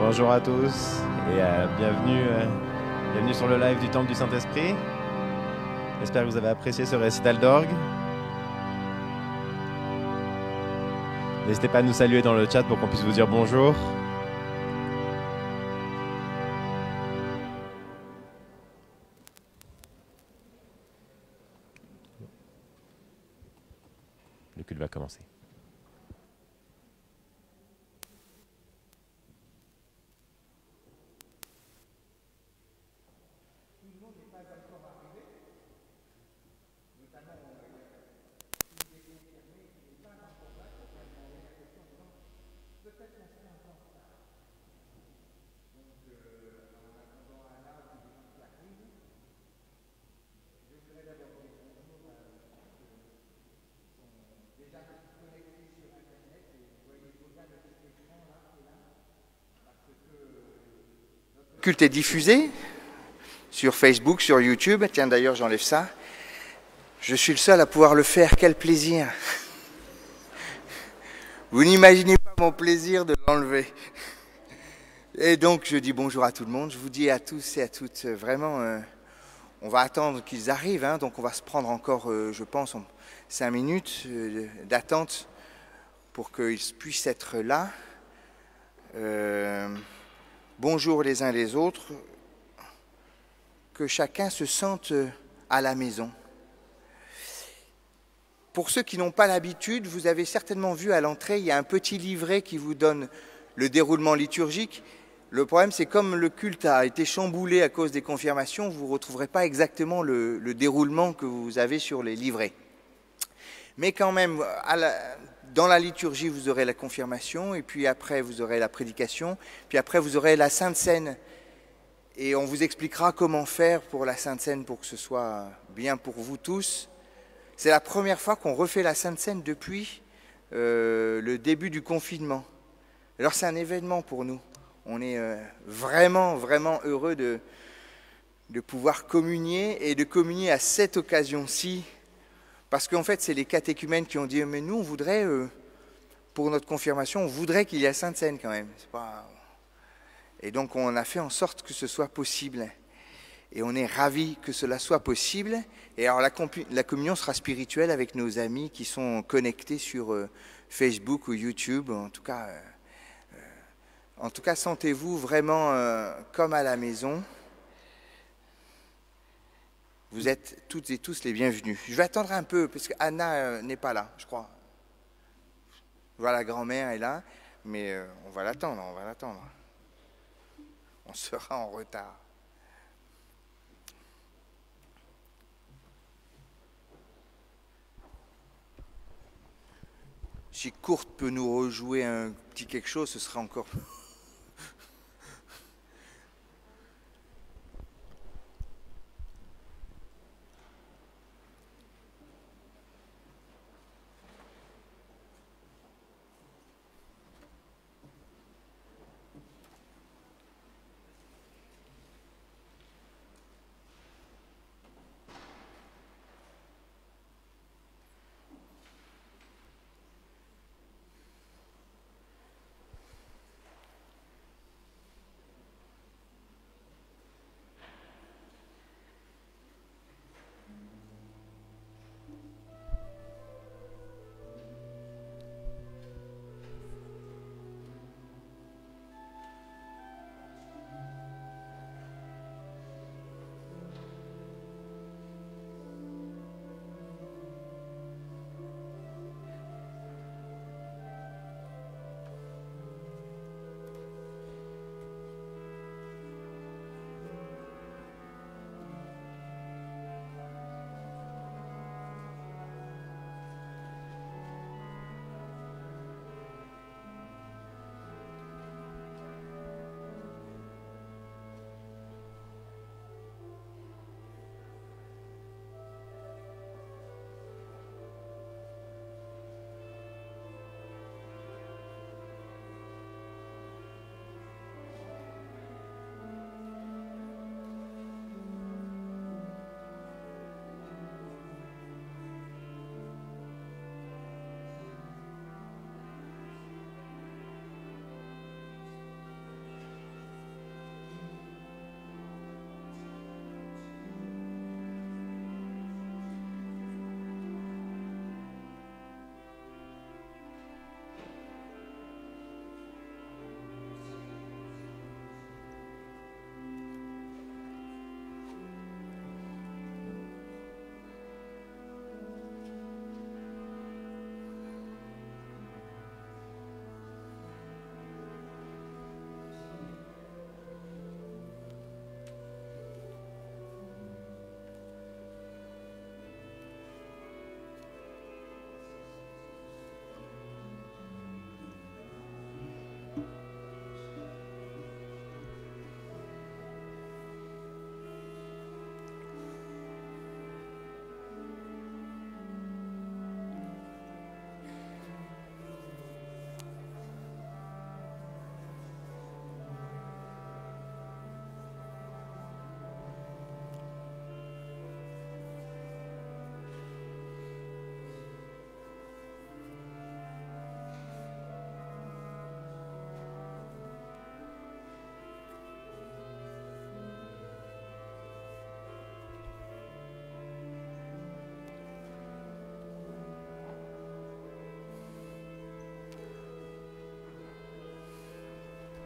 Bonjour à tous et bienvenue sur le live du Temple du Saint-Esprit. J'espère que vous avez apprécié ce récital d'orgue. N'hésitez pas à nous saluer dans le chat pour qu'on puisse vous dire bonjour. Le culte va commencer. Le culte est diffusé sur Facebook, sur YouTube. Tiens, d'ailleurs, j'enlève ça. Je suis le seul à pouvoir le faire. Quel plaisir! Vous n'imaginez pas mon plaisir de l'enlever. Et donc, je dis bonjour à tout le monde. Je vous dis à tous et à toutes, vraiment, on va attendre qu'ils arrivent. Hein, donc, on va se prendre encore, je pense, 5 minutes d'attente pour qu'ils puissent être là. Bonjour les uns les autres, que chacun se sente à la maison. Pour ceux qui n'ont pas l'habitude, vous avez certainement vu à l'entrée, il y a un petit livret qui vous donne le déroulement liturgique. Le problème, c'est comme le culte a été chamboulé à cause des confirmations, vous ne retrouverez pas exactement le déroulement que vous avez sur les livrets. Mais quand même, dans la liturgie, vous aurez la confirmation, et puis après, vous aurez la prédication, puis après, vous aurez la Sainte Seine. Et on vous expliquera comment faire pour la Sainte Seine pour que ce soit bien pour vous tous. C'est la première fois qu'on refait la Sainte Seine depuis le début du confinement. Alors c'est un événement pour nous. On est vraiment, vraiment heureux de pouvoir communier et de communier à cette occasion-ci. Parce qu'en fait, c'est les catéchumènes qui ont dit « Mais nous, on voudrait, pour notre confirmation, on voudrait qu'il y ait Sainte Seine quand même. » C'est pas... Et donc, on a fait en sorte que ce soit possible. Et on est ravis que cela soit possible. Et alors, la communion sera spirituelle avec nos amis qui sont connectés sur Facebook ou YouTube. En tout cas, sentez-vous vraiment comme à la maison. Vous êtes toutes et tous les bienvenus. Je vais attendre un peu, parce qu'Anna n'est pas là, je crois. Voilà, la grand-mère est là, mais on va l'attendre, On sera en retard. Si Kurt peut nous rejouer un petit quelque chose, ce sera encore...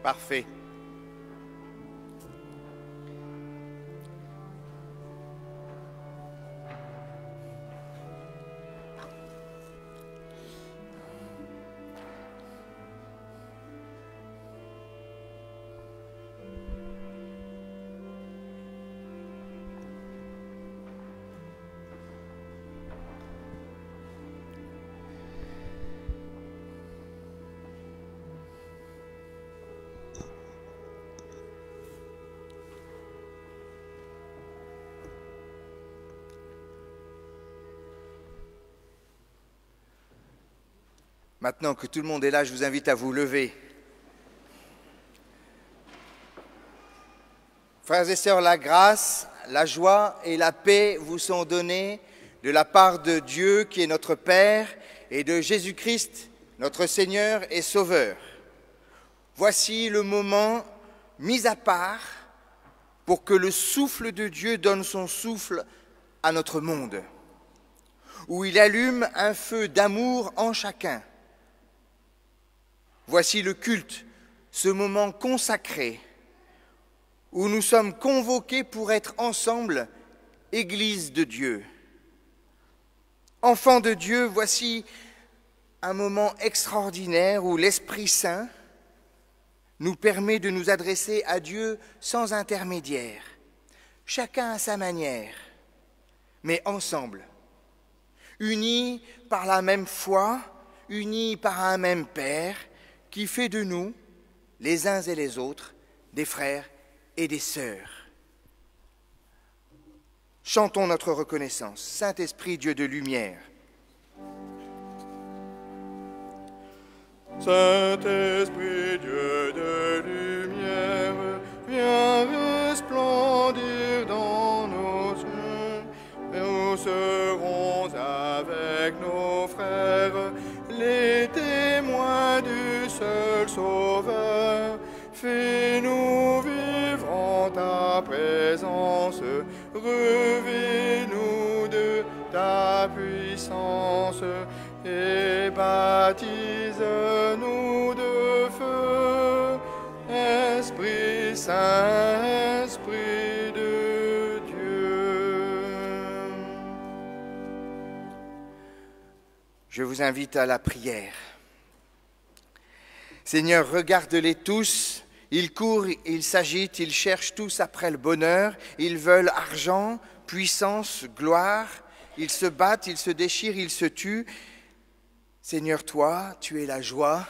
Parfait. Maintenant que tout le monde est là, je vous invite à vous lever. Frères et sœurs, la grâce, la joie et la paix vous sont données de la part de Dieu qui est notre Père et de Jésus-Christ, notre Seigneur et Sauveur. Voici le moment mis à part pour que le souffle de Dieu donne son souffle à notre monde, où il allume un feu d'amour en chacun. Voici le culte, ce moment consacré où nous sommes convoqués pour être ensemble, Église de Dieu. Enfants de Dieu, voici un moment extraordinaire où l'Esprit Saint nous permet de nous adresser à Dieu sans intermédiaire, chacun à sa manière, mais ensemble, unis par la même foi, unis par un même Père, qui fait de nous, les uns et les autres, des frères et des sœurs. Chantons notre reconnaissance. Saint-Esprit, Dieu de lumière. Saint-Esprit, Dieu de lumière, viens resplendir dans nos yeux. Nous serons avec nos frères les témoins du seul Sauveur. Fais-nous vivre en ta présence, revêt-nous de ta puissance et baptise-nous de feu, Esprit Saint, Esprit de Dieu. Je vous invite à la prière. Seigneur, regarde-les tous. Ils courent, ils s'agitent, ils cherchent tous après le bonheur. Ils veulent argent, puissance, gloire. Ils se battent, ils se déchirent, ils se tuent. Seigneur, toi, tu es la joie.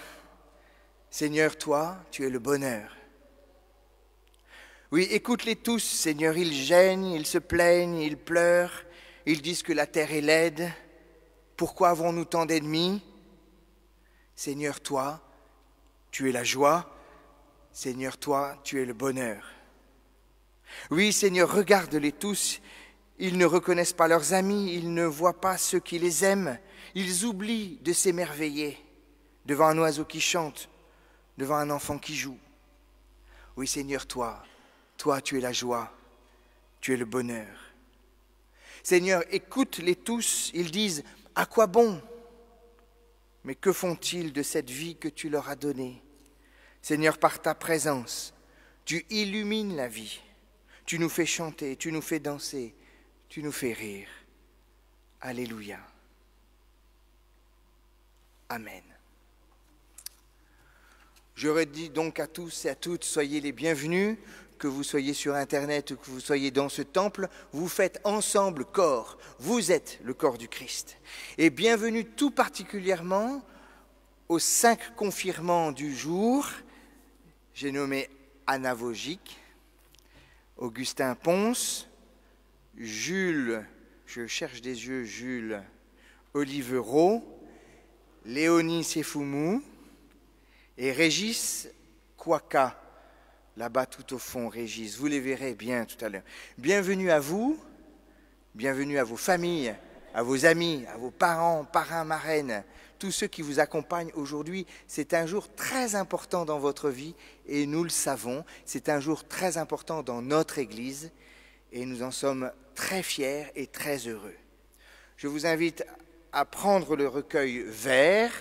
Seigneur, toi, tu es le bonheur. Oui, écoute-les tous, Seigneur. Ils gênent, ils se plaignent, ils pleurent. Ils disent que la terre est laide. Pourquoi avons-nous tant d'ennemis? Seigneur, toi, tu es la joie. Seigneur, toi, tu es le bonheur. Oui, Seigneur, regarde-les tous. Ils ne reconnaissent pas leurs amis, ils ne voient pas ceux qui les aiment. Ils oublient de s'émerveiller devant un oiseau qui chante, devant un enfant qui joue. Oui, Seigneur, toi, tu es la joie, tu es le bonheur. Seigneur, écoute-les tous. Ils disent, à quoi bon? Mais que font-ils de cette vie que tu leur as donnée? Seigneur, par ta présence, tu illumines la vie, tu nous fais chanter, tu nous fais danser, tu nous fais rire. Alléluia. Amen. Je redis donc à tous et à toutes, soyez les bienvenus, que vous soyez sur Internet ou que vous soyez dans ce temple, vous faites ensemble corps, vous êtes le corps du Christ. Et bienvenue tout particulièrement aux 5 confirmants du jour. J'ai nommé Anna Vogic, Augustin Ponce, Jules, je cherche des yeux, Jules Olivereau, Léonie Sefoumou et Régis Kouaka, là-bas tout au fond, Régis, vous les verrez bien tout à l'heure. Bienvenue à vous, bienvenue à vos familles, à vos amis, à vos parents, parrains, marraines, tous ceux qui vous accompagnent aujourd'hui. C'est un jour très important dans votre vie et nous le savons, c'est un jour très important dans notre Église et nous en sommes très fiers et très heureux. Je vous invite à prendre le recueil vert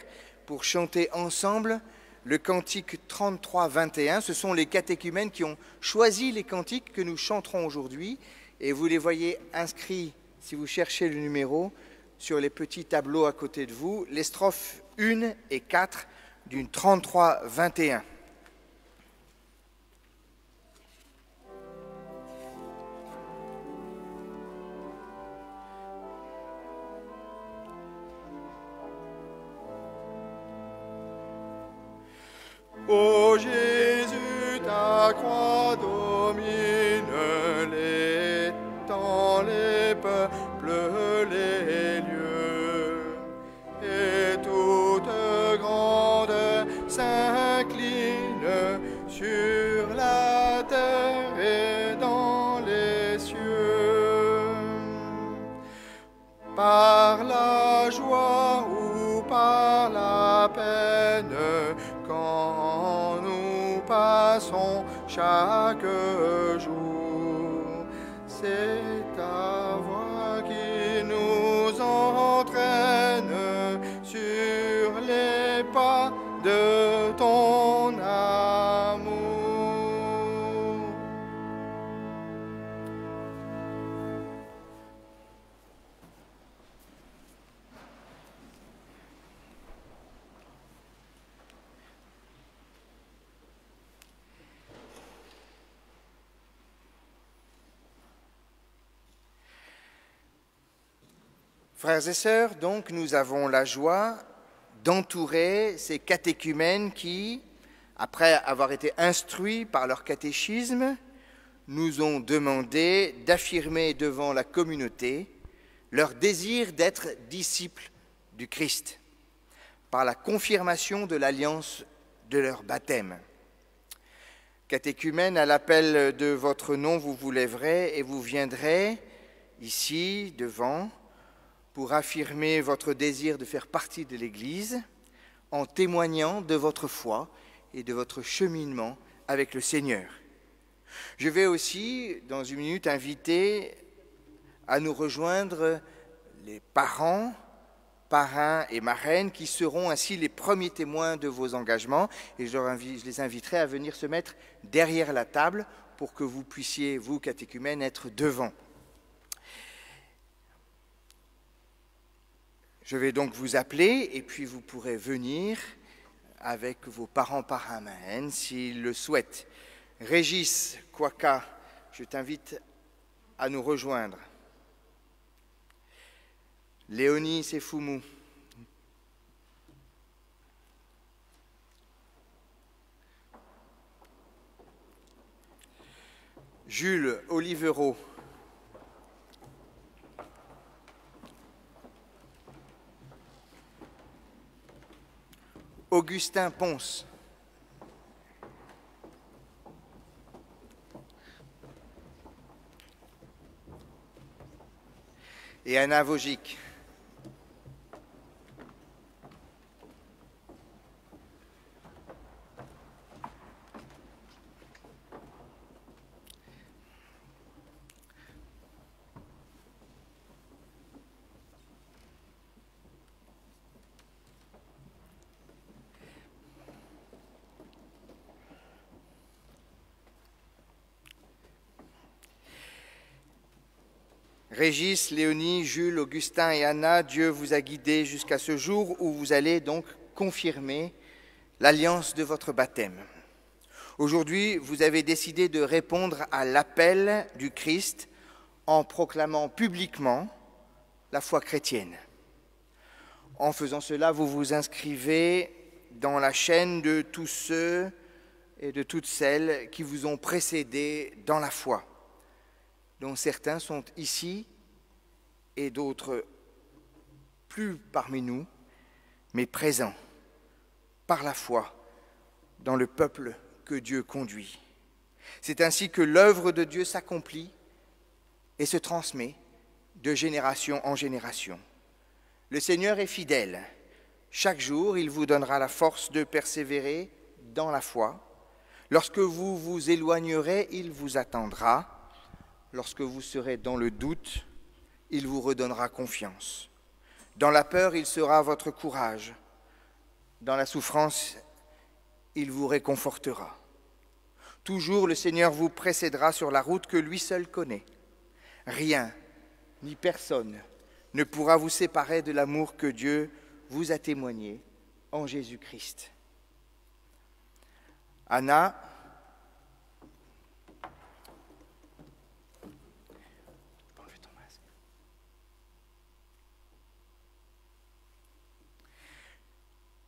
pour chanter ensemble le cantique 33-21. Ce sont les catéchumènes qui ont choisi les cantiques que nous chanterons aujourd'hui. Et vous les voyez inscrits, si vous cherchez le numéro, sur les petits tableaux à côté de vous, les strophes 1 et 4 d'une 33-21. Ô Jésus, ta croix domine les temps, les peuples, les lieux, et toute grande s'incline sur la terre et dans les cieux. Par la joie ou par la peine, quand nous passons chaque jour, c'est ta voix qui nous entraîne sur les pas de ton amour. Frères et sœurs, donc, nous avons la joie d'entourer ces catéchumènes qui, après avoir été instruits par leur catéchisme, nous ont demandé d'affirmer devant la communauté leur désir d'être disciples du Christ, par la confirmation de l'alliance de leur baptême. Catéchumènes, à l'appel de votre nom, vous vous lèverez et vous viendrez ici, devant, pour affirmer votre désir de faire partie de l'Église en témoignant de votre foi et de votre cheminement avec le Seigneur. Je vais aussi, dans une minute, inviter à nous rejoindre les parents, parrains et marraines qui seront ainsi les premiers témoins de vos engagements et je les inviterai à venir se mettre derrière la table pour que vous puissiez, vous, catéchumènes, être devant. Je vais donc vous appeler et puis vous pourrez venir avec vos parents parrains marraines s'ils le souhaitent. Régis Kwaka, je t'invite à nous rejoindre. Léonie Sefoumou. Jules Olivero. Augustin Ponce. Et Anna Vogic. Régis, Léonie, Jules, Augustin et Anna, Dieu vous a guidés jusqu'à ce jour où vous allez donc confirmer l'alliance de votre baptême. Aujourd'hui, vous avez décidé de répondre à l'appel du Christ en proclamant publiquement la foi chrétienne. En faisant cela, vous vous inscrivez dans la chaîne de tous ceux et de toutes celles qui vous ont précédés dans la foi, dont certains sont ici et d'autres plus parmi nous, mais présents par la foi dans le peuple que Dieu conduit. C'est ainsi que l'œuvre de Dieu s'accomplit et se transmet de génération en génération. Le Seigneur est fidèle. Chaque jour, il vous donnera la force de persévérer dans la foi. Lorsque vous vous éloignerez, il vous attendra. Lorsque vous serez dans le doute, il vous redonnera confiance. Dans la peur, il sera votre courage. Dans la souffrance, il vous réconfortera. Toujours le Seigneur vous précédera sur la route que lui seul connaît. Rien, ni personne, ne pourra vous séparer de l'amour que Dieu vous a témoigné en Jésus-Christ. Anna, enlève ton masque.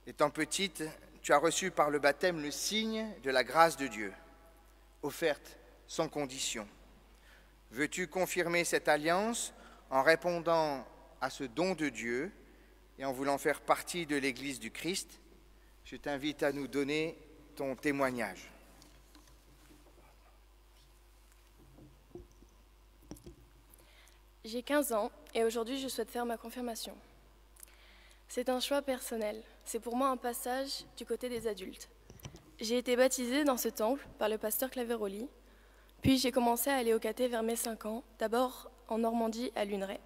Étant petite, tu as reçu par le baptême le signe de la grâce de Dieu, offerte sans condition. Veux-tu confirmer cette alliance en répondant à ce don de Dieu et en voulant faire partie de l'Église du Christ? Je t'invite à nous donner ton témoignage. J'ai 15 ans et aujourd'hui je souhaite faire ma confirmation. C'est un choix personnel, c'est pour moi un passage du côté des adultes. J'ai été baptisée dans ce temple par le pasteur Claveroli, puis j'ai commencé à aller au caté vers mes 5 ans, d'abord en Normandie à Luneray.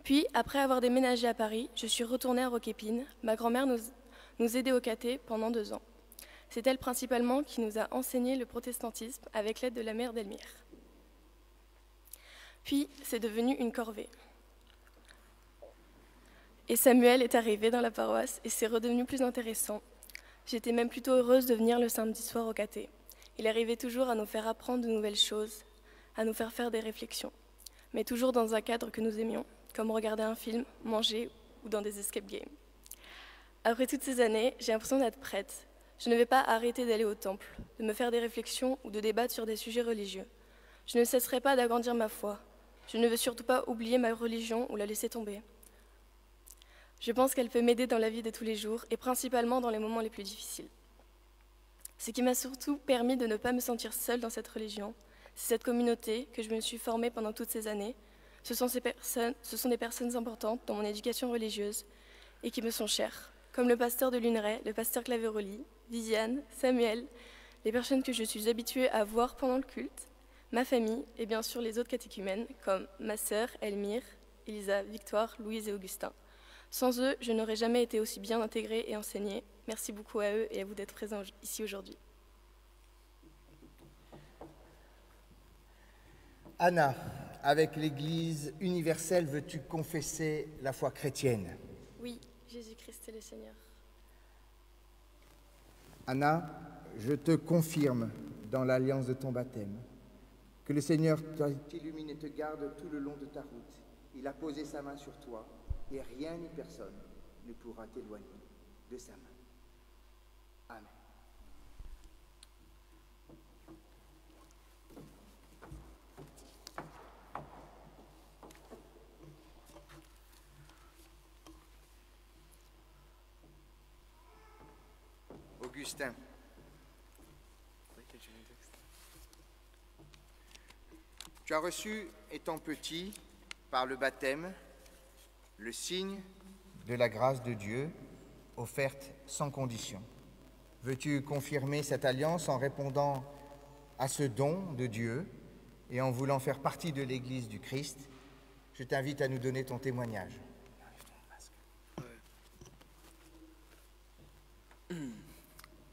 Puis, après avoir déménagé à Paris, je suis retournée à Roquépine. Ma grand-mère nous aidait au caté pendant 2 ans. C'est elle principalement qui nous a enseigné le protestantisme avec l'aide de la mère d'Elmire. Puis, c'est devenu une corvée. Et Samuel est arrivé dans la paroisse et c'est redevenu plus intéressant. J'étais même plutôt heureuse de venir le samedi soir au caté. Il arrivait toujours à nous faire apprendre de nouvelles choses, à nous faire faire des réflexions, mais toujours dans un cadre que nous aimions, comme regarder un film, manger ou dans des escape games. Après toutes ces années, j'ai l'impression d'être prête. Je ne vais pas arrêter d'aller au temple, de me faire des réflexions ou de débattre sur des sujets religieux. Je ne cesserai pas d'agrandir ma foi. Je ne veux surtout pas oublier ma religion ou la laisser tomber. Je pense qu'elle peut m'aider dans la vie de tous les jours et principalement dans les moments les plus difficiles. Ce qui m'a surtout permis de ne pas me sentir seule dans cette religion, c'est cette communauté que je me suis formée pendant toutes ces années. Ce sont des personnes importantes dans mon éducation religieuse et qui me sont chères, comme le pasteur de Luneray, le pasteur Claveroli, Viviane, Samuel, les personnes que je suis habituée à voir pendant le culte, ma famille et bien sûr les autres catéchumènes comme ma sœur Elmire, Elisa, Victoire, Louise et Augustin. Sans eux, je n'aurais jamais été aussi bien intégrée et enseignée. Merci beaucoup à eux et à vous d'être présents ici aujourd'hui. Anna, avec l'Église universelle, veux-tu confesser la foi chrétienne? Oui, Jésus-Christ est le Seigneur. Anna, je te confirme dans l'alliance de ton baptême que le Seigneur t'illumine et te garde tout le long de ta route. Il a posé sa main sur toi et rien ni personne ne pourra t'éloigner de sa main. Amen. Augustin. Tu as reçu, étant petit, par le baptême, le signe de la grâce de Dieu, offerte sans condition. Veux-tu confirmer cette alliance en répondant à ce don de Dieu et en voulant faire partie de l'Église du Christ? Je t'invite à nous donner ton témoignage.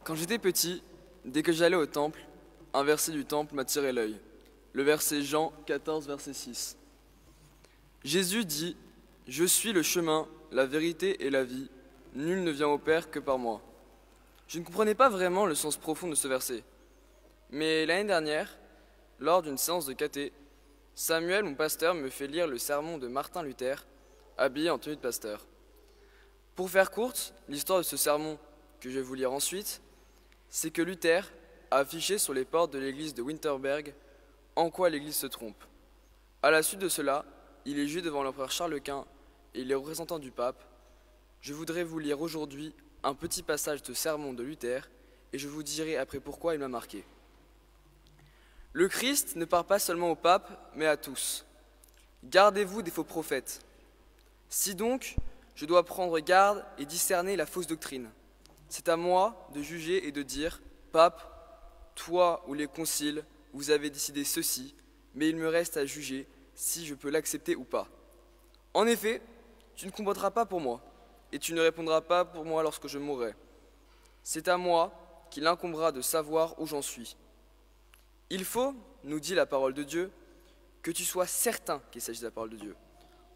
Quand j'étais petit, dès que j'allais au temple, un verset du temple m'attirait l'œil. Le verset Jean 14, verset 6. Jésus dit « Je suis le chemin, la vérité et la vie. Nul ne vient au Père que par moi. » Je ne comprenais pas vraiment le sens profond de ce verset. Mais l'année dernière, lors d'une séance de caté, Samuel, mon pasteur, me fait lire le sermon de Martin Luther, habillé en tenue de pasteur. Pour faire courte, l'histoire de ce sermon, que je vais vous lire ensuite, c'est que Luther a affiché sur les portes de l'église de Winterberg en quoi l'église se trompe. À la suite de cela, il est jugé devant l'empereur Charles Quint et les représentants du pape. Je voudrais vous lire aujourd'hui un petit passage de sermon de Luther et je vous dirai après pourquoi il m'a marqué. Le Christ ne parle pas seulement au pape, mais à tous. Gardez-vous des faux prophètes. Si donc, je dois prendre garde et discerner la fausse doctrine, c'est à moi de juger et de dire « Pape, toi ou les conciles, vous avez décidé ceci, mais il me reste à juger si je peux l'accepter ou pas. En effet, tu ne combattras pas pour moi, et tu ne répondras pas pour moi lorsque je mourrai. C'est à moi qu'il incombera de savoir où j'en suis. Il faut, nous dit la parole de Dieu, que tu sois certain qu'il s'agit de la parole de Dieu,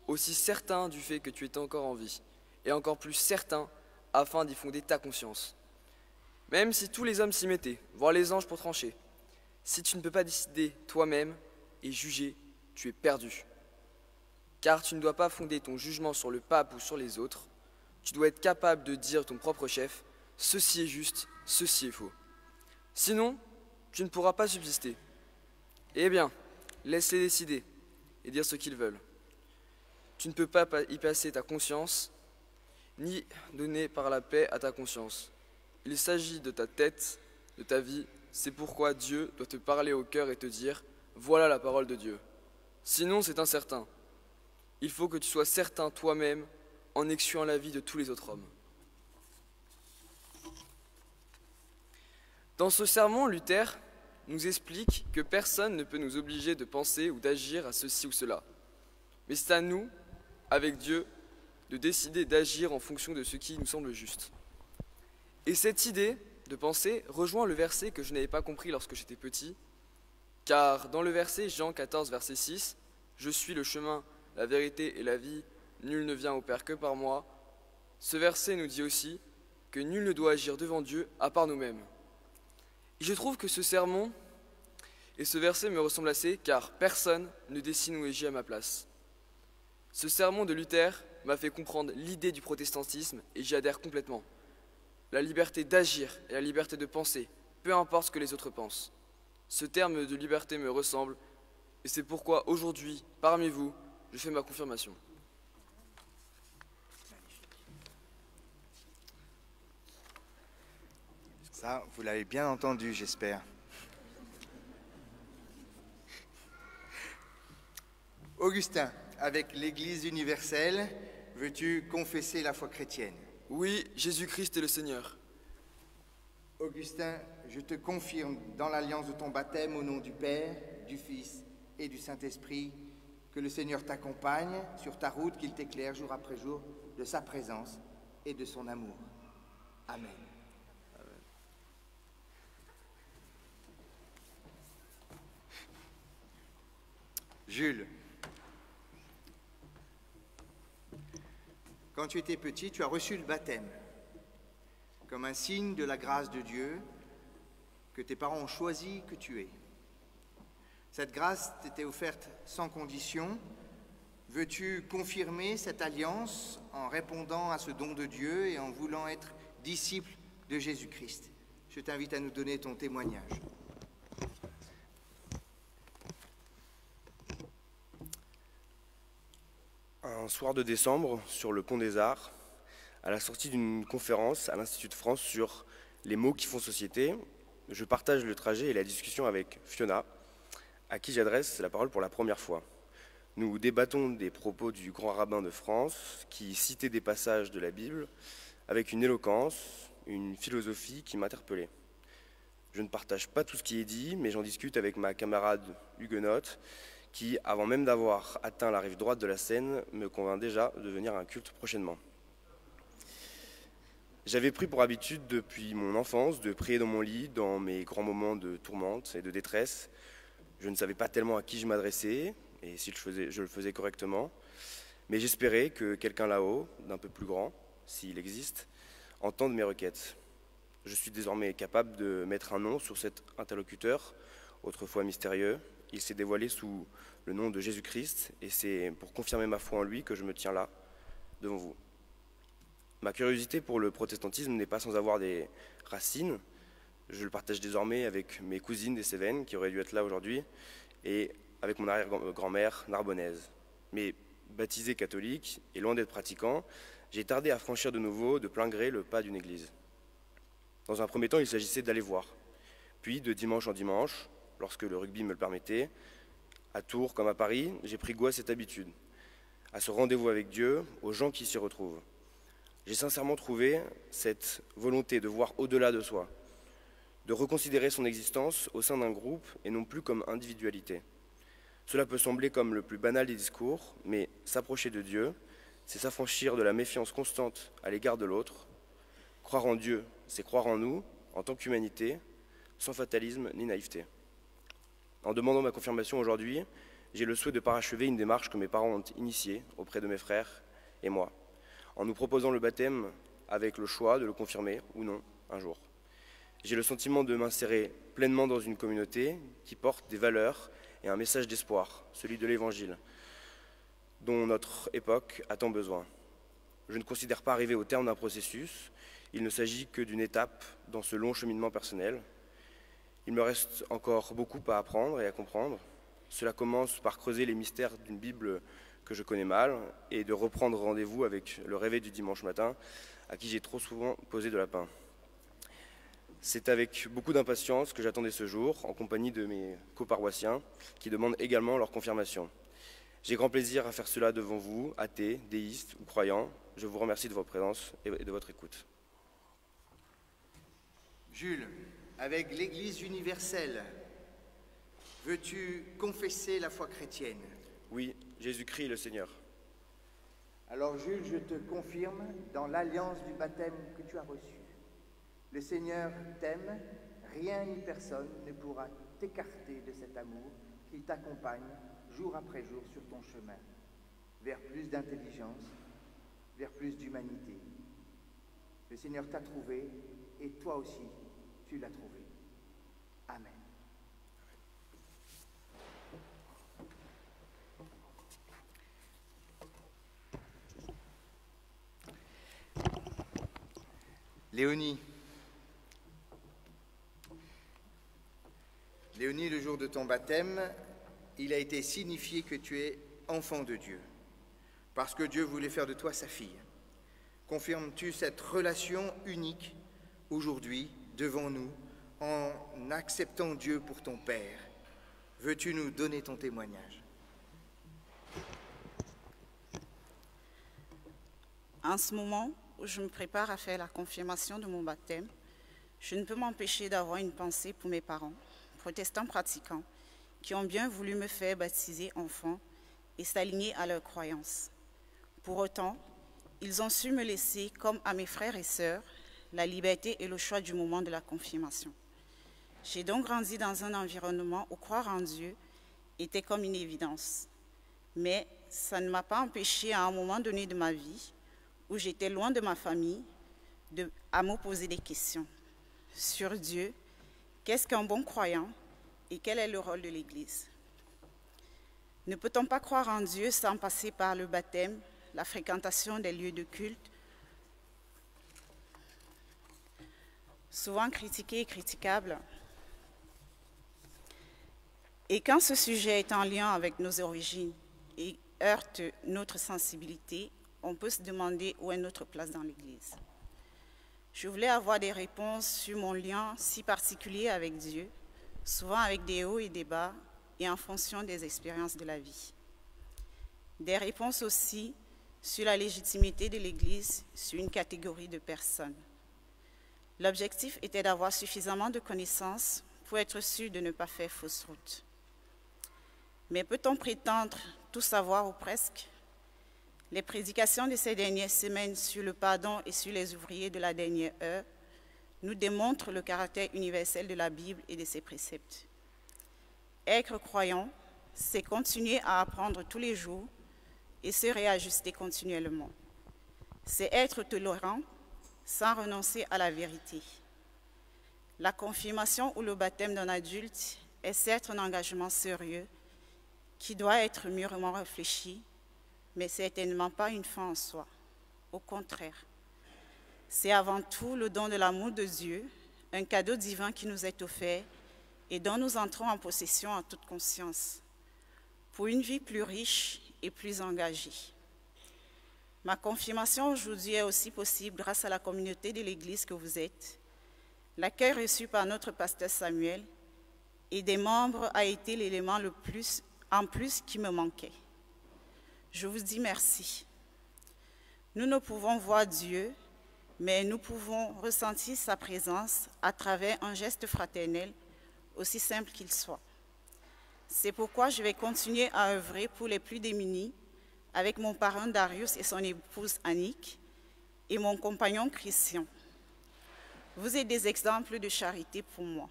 aussi certain du fait que tu es encore en vie, et encore plus certain afin d'y fonder ta conscience. Même si tous les hommes s'y mettaient, voire les anges pour trancher, si tu ne peux pas décider toi-même et juger, tu es perdu. Car tu ne dois pas fonder ton jugement sur le pape ou sur les autres, tu dois être capable de dire à ton propre chef, ceci est juste, ceci est faux. Sinon, tu ne pourras pas subsister. Eh bien, laisse-les décider et dire ce qu'ils veulent. Tu ne peux pas y passer ta conscience, ni donner par la paix à ta conscience. Il s'agit de ta tête, de ta vie, c'est pourquoi Dieu doit te parler au cœur et te dire « Voilà la parole de Dieu ». Sinon, c'est incertain. Il faut que tu sois certain toi-même en excluant la vie de tous les autres hommes. Dans ce sermon, Luther nous explique que personne ne peut nous obliger de penser ou d'agir à ceci ou cela. Mais c'est à nous, avec Dieu, de décider d'agir en fonction de ce qui nous semble juste. Et cette idée de penser rejoint le verset que je n'avais pas compris lorsque j'étais petit, car dans le verset Jean 14, verset 6, « Je suis le chemin, la vérité et la vie, nul ne vient au Père que par moi », ce verset nous dit aussi que nul ne doit agir devant Dieu à part nous-mêmes. Et je trouve que ce sermon et ce verset me ressemblent assez, car personne ne décide ou agit à ma place. Ce sermon de Luther m'a fait comprendre l'idée du protestantisme et j'y adhère complètement. La liberté d'agir et la liberté de penser, peu importe ce que les autres pensent. Ce terme de liberté me ressemble et c'est pourquoi aujourd'hui, parmi vous, je fais ma confirmation. Ça, vous l'avez bien entendu, j'espère. Augustin, avec l'Église universelle, veux-tu confesser la foi chrétienne? Oui, Jésus-Christ est le Seigneur. Augustin, je te confirme dans l'alliance de ton baptême au nom du Père, du Fils et du Saint-Esprit, que le Seigneur t'accompagne sur ta route, qu'il t'éclaire jour après jour de sa présence et de son amour. Amen. Jules, quand tu étais petit, tu as reçu le baptême comme un signe de la grâce de Dieu que tes parents ont choisi que tu es. Cette grâce t'était offerte sans condition. Veux-tu confirmer cette alliance en répondant à ce don de Dieu et en voulant être disciple de Jésus-Christ? Je t'invite à nous donner ton témoignage. Un soir de décembre, sur le Pont des Arts, à la sortie d'une conférence à l'Institut de France sur les mots qui font société, je partage le trajet et la discussion avec Fiona, à qui j'adresse la parole pour la première fois. Nous débattons des propos du grand rabbin de France, qui citait des passages de la Bible avec une éloquence, une philosophie qui m'interpellait. Je ne partage pas tout ce qui est dit, mais j'en discute avec ma camarade huguenote, qui, avant même d'avoir atteint la rive droite de la Seine, me convainc déjà de venir à un culte prochainement. J'avais pris pour habitude depuis mon enfance de prier dans mon lit, dans mes grands moments de tourmente et de détresse. Je ne savais pas tellement à qui je m'adressais, et si je le faisais correctement, mais j'espérais que quelqu'un là-haut, d'un peu plus grand, s'il existe, entende mes requêtes. Je suis désormais capable de mettre un nom sur cet interlocuteur, autrefois mystérieux. Il s'est dévoilé sous le nom de Jésus-Christ, et c'est pour confirmer ma foi en lui que je me tiens là, devant vous. Ma curiosité pour le protestantisme n'est pas sans avoir des racines. Je le partage désormais avec mes cousines des Cévennes, qui auraient dû être là aujourd'hui, et avec mon arrière-grand-mère narbonnaise. Mais baptisé catholique et loin d'être pratiquant, j'ai tardé à franchir de nouveau, de plein gré, le pas d'une église. Dans un premier temps, il s'agissait d'aller voir. Puis, de dimanche en dimanche, lorsque le rugby me le permettait, à Tours comme à Paris, j'ai pris goût à cette habitude, à ce rendez-vous avec Dieu, aux gens qui s'y retrouvent. J'ai sincèrement trouvé cette volonté de voir au-delà de soi, de reconsidérer son existence au sein d'un groupe et non plus comme individualité. Cela peut sembler comme le plus banal des discours, mais s'approcher de Dieu, c'est s'affranchir de la méfiance constante à l'égard de l'autre. Croire en Dieu, c'est croire en nous, en tant qu'humanité, sans fatalisme ni naïveté. En demandant ma confirmation aujourd'hui, j'ai le souhait de parachever une démarche que mes parents ont initiée auprès de mes frères et moi, en nous proposant le baptême avec le choix de le confirmer ou non un jour. J'ai le sentiment de m'insérer pleinement dans une communauté qui porte des valeurs et un message d'espoir, celui de l'Évangile, dont notre époque a tant besoin. Je ne considère pas arriver au terme d'un processus, il ne s'agit que d'une étape dans ce long cheminement personnel. Il me reste encore beaucoup à apprendre et à comprendre. Cela commence par creuser les mystères d'une Bible que je connais mal et de reprendre rendez-vous avec le réveil du dimanche matin, à qui j'ai trop souvent posé de la pain. C'est avec beaucoup d'impatience que j'attendais ce jour, en compagnie de mes coparoissiens, qui demandent également leur confirmation. J'ai grand plaisir à faire cela devant vous, athées, déistes ou croyants. Je vous remercie de votre présence et de votre écoute. Jules, avec l'Église universelle, veux-tu confesser la foi chrétienne? Oui, Jésus-Christ est le Seigneur. Alors Jules, je te confirme dans l'alliance du baptême que tu as reçu. Le Seigneur t'aime, rien ni personne ne pourra t'écarter de cet amour qui t'accompagne jour après jour sur ton chemin, vers plus d'intelligence, vers plus d'humanité. Le Seigneur t'a trouvé et toi aussi, tu l'as trouvé. Amen. Léonie. Léonie, le jour de ton baptême, il a été signifié que tu es enfant de Dieu, parce que Dieu voulait faire de toi sa fille. Confirmes-tu cette relation unique aujourd'hui devant nous en acceptant Dieu pour ton Père? Veux-tu nous donner ton témoignage? En ce moment où je me prépare à faire la confirmation de mon baptême, je ne peux m'empêcher d'avoir une pensée pour mes parents, protestants pratiquants, qui ont bien voulu me faire baptiser enfant et s'aligner à leurs croyances. Pour autant, ils ont su me laisser, comme à mes frères et sœurs, la liberté et le choix du moment de la confirmation. J'ai donc grandi dans un environnement où croire en Dieu était comme une évidence. Mais ça ne m'a pas empêché à un moment donné de ma vie, où j'étais loin de ma famille, à me poser des questions sur Dieu. Qu'est-ce qu'un bon croyant et quel est le rôle de l'Église? Ne peut-on pas croire en Dieu sans passer par le baptême, la fréquentation des lieux de culte, souvent critiqués et critiquables? Et quand ce sujet est en lien avec nos origines et heurte notre sensibilité, on peut se demander où est notre place dans l'Église. Je voulais avoir des réponses sur mon lien si particulier avec Dieu, souvent avec des hauts et des bas, et en fonction des expériences de la vie. Des réponses aussi sur la légitimité de l'Église sur une catégorie de personnes. L'objectif était d'avoir suffisamment de connaissances pour être sûr de ne pas faire fausse route. Mais peut-on prétendre tout savoir ou presque? Les prédications de ces dernières semaines sur le pardon et sur les ouvriers de la dernière heure nous démontrent le caractère universel de la Bible et de ses préceptes. Être croyant, c'est continuer à apprendre tous les jours et se réajuster continuellement. C'est être tolérant sans renoncer à la vérité. La confirmation ou le baptême d'un adulte est certes un engagement sérieux qui doit être mûrement réfléchi, mais certainement pas une fin en soi. Au contraire, c'est avant tout le don de l'amour de Dieu, un cadeau divin qui nous est offert et dont nous entrons en possession en toute conscience, pour une vie plus riche et plus engagée. Ma confirmation aujourd'hui est aussi possible grâce à la communauté de l'Église que vous êtes. L'accueil reçu par notre pasteur Samuel et des membres a été l'élément en plus qui me manquait. Je vous dis merci. Nous ne pouvons voir Dieu, mais nous pouvons ressentir sa présence à travers un geste fraternel, aussi simple qu'il soit. C'est pourquoi je vais continuer à œuvrer pour les plus démunis avec mon parrain Darius et son épouse Annick et mon compagnon Christian. Vous êtes des exemples de charité pour moi.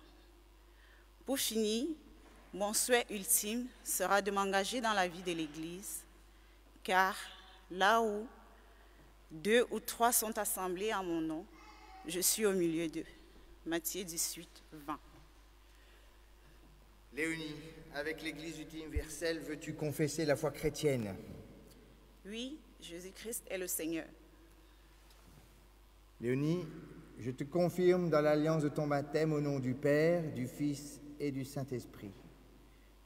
Pour finir, mon souhait ultime sera de m'engager dans la vie de l'Église, car là où 2 ou 3 sont assemblés en mon nom, je suis au milieu d'eux. Matthieu 18, 20. Léonie, avec l'Église universelle, veux-tu confesser la foi chrétienne? Oui, Jésus-Christ est le Seigneur. Léonie, je te confirme dans l'alliance de ton baptême au nom du Père, du Fils et du Saint-Esprit.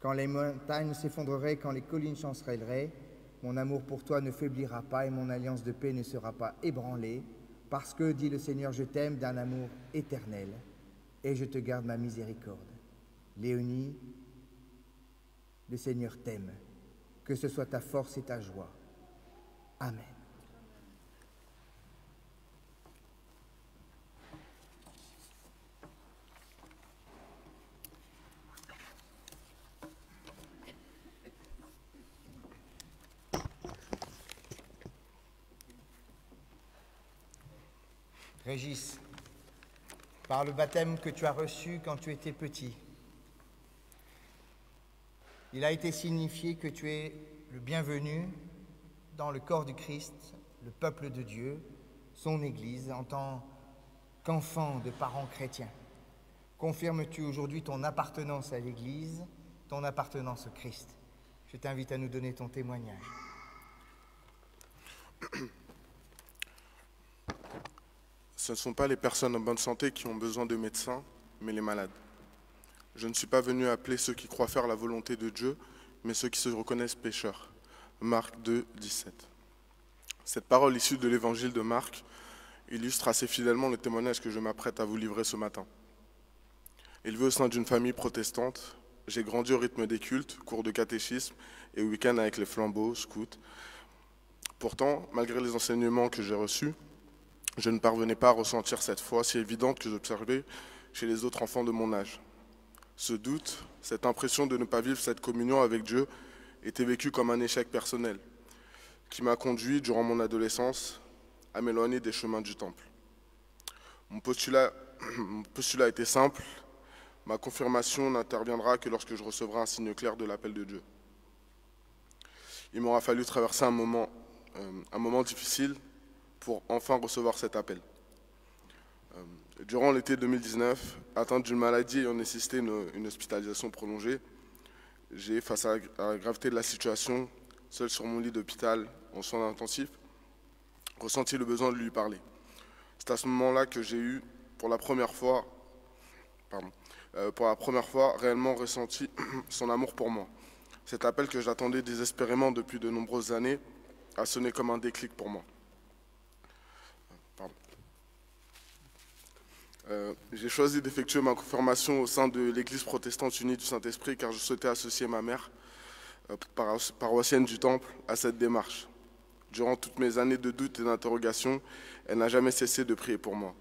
Quand les montagnes s'effondreraient, quand les collines chancelleraient, mon amour pour toi ne faiblira pas et mon alliance de paix ne sera pas ébranlée, parce que, dit le Seigneur, je t'aime d'un amour éternel et je te garde ma miséricorde. Léonie, le Seigneur t'aime, que ce soit ta force et ta joie. Amen. Régis, par le baptême que tu as reçu quand tu étais petit, il a été signifié que tu es le bienvenu dans le corps du Christ, le peuple de Dieu, son Église, en tant qu'enfant de parents chrétiens. Confirmes-tu aujourd'hui ton appartenance à l'Église, ton appartenance au Christ? Je t'invite à nous donner ton témoignage. Ce ne sont pas les personnes en bonne santé qui ont besoin de médecins, mais les malades. Je ne suis pas venu appeler ceux qui croient faire la volonté de Dieu, mais ceux qui se reconnaissent pécheurs. Marc 2, 17. Cette parole issue de l'évangile de Marc illustre assez fidèlement le témoignage que je m'apprête à vous livrer ce matin. Élevé au sein d'une famille protestante, j'ai grandi au rythme des cultes, cours de catéchisme et week-ends avec les flambeaux, scouts. Pourtant, malgré les enseignements que j'ai reçus, je ne parvenais pas à ressentir cette foi si évidente que j'observais chez les autres enfants de mon âge. Ce doute, cette impression de ne pas vivre cette communion avec Dieu était vécu comme un échec personnel qui m'a conduit, durant mon adolescence, à m'éloigner des chemins du temple. Mon postulat était simple: ma confirmation n'interviendra que lorsque je recevrai un signe clair de l'appel de Dieu. Il m'aura fallu traverser un moment difficile pour enfin recevoir cet appel. Durant l'été 2019, atteint d'une maladie ayant nécessité une hospitalisation prolongée, j'ai, face à la gravité de la situation, seul sur mon lit d'hôpital en soins intensifs, ressenti le besoin de lui parler. C'est à ce moment-là que j'ai eu, pour la première fois, réellement ressenti son amour pour moi. Cet appel que j'attendais désespérément depuis de nombreuses années a sonné comme un déclic pour moi. J'ai choisi d'effectuer ma confirmation au sein de l'Église protestante unie du Saint-Esprit car je souhaitais associer ma mère, paroissienne du Temple, à cette démarche. Durant toutes mes années de doute et d'interrogation, elle n'a jamais cessé de prier pour moi,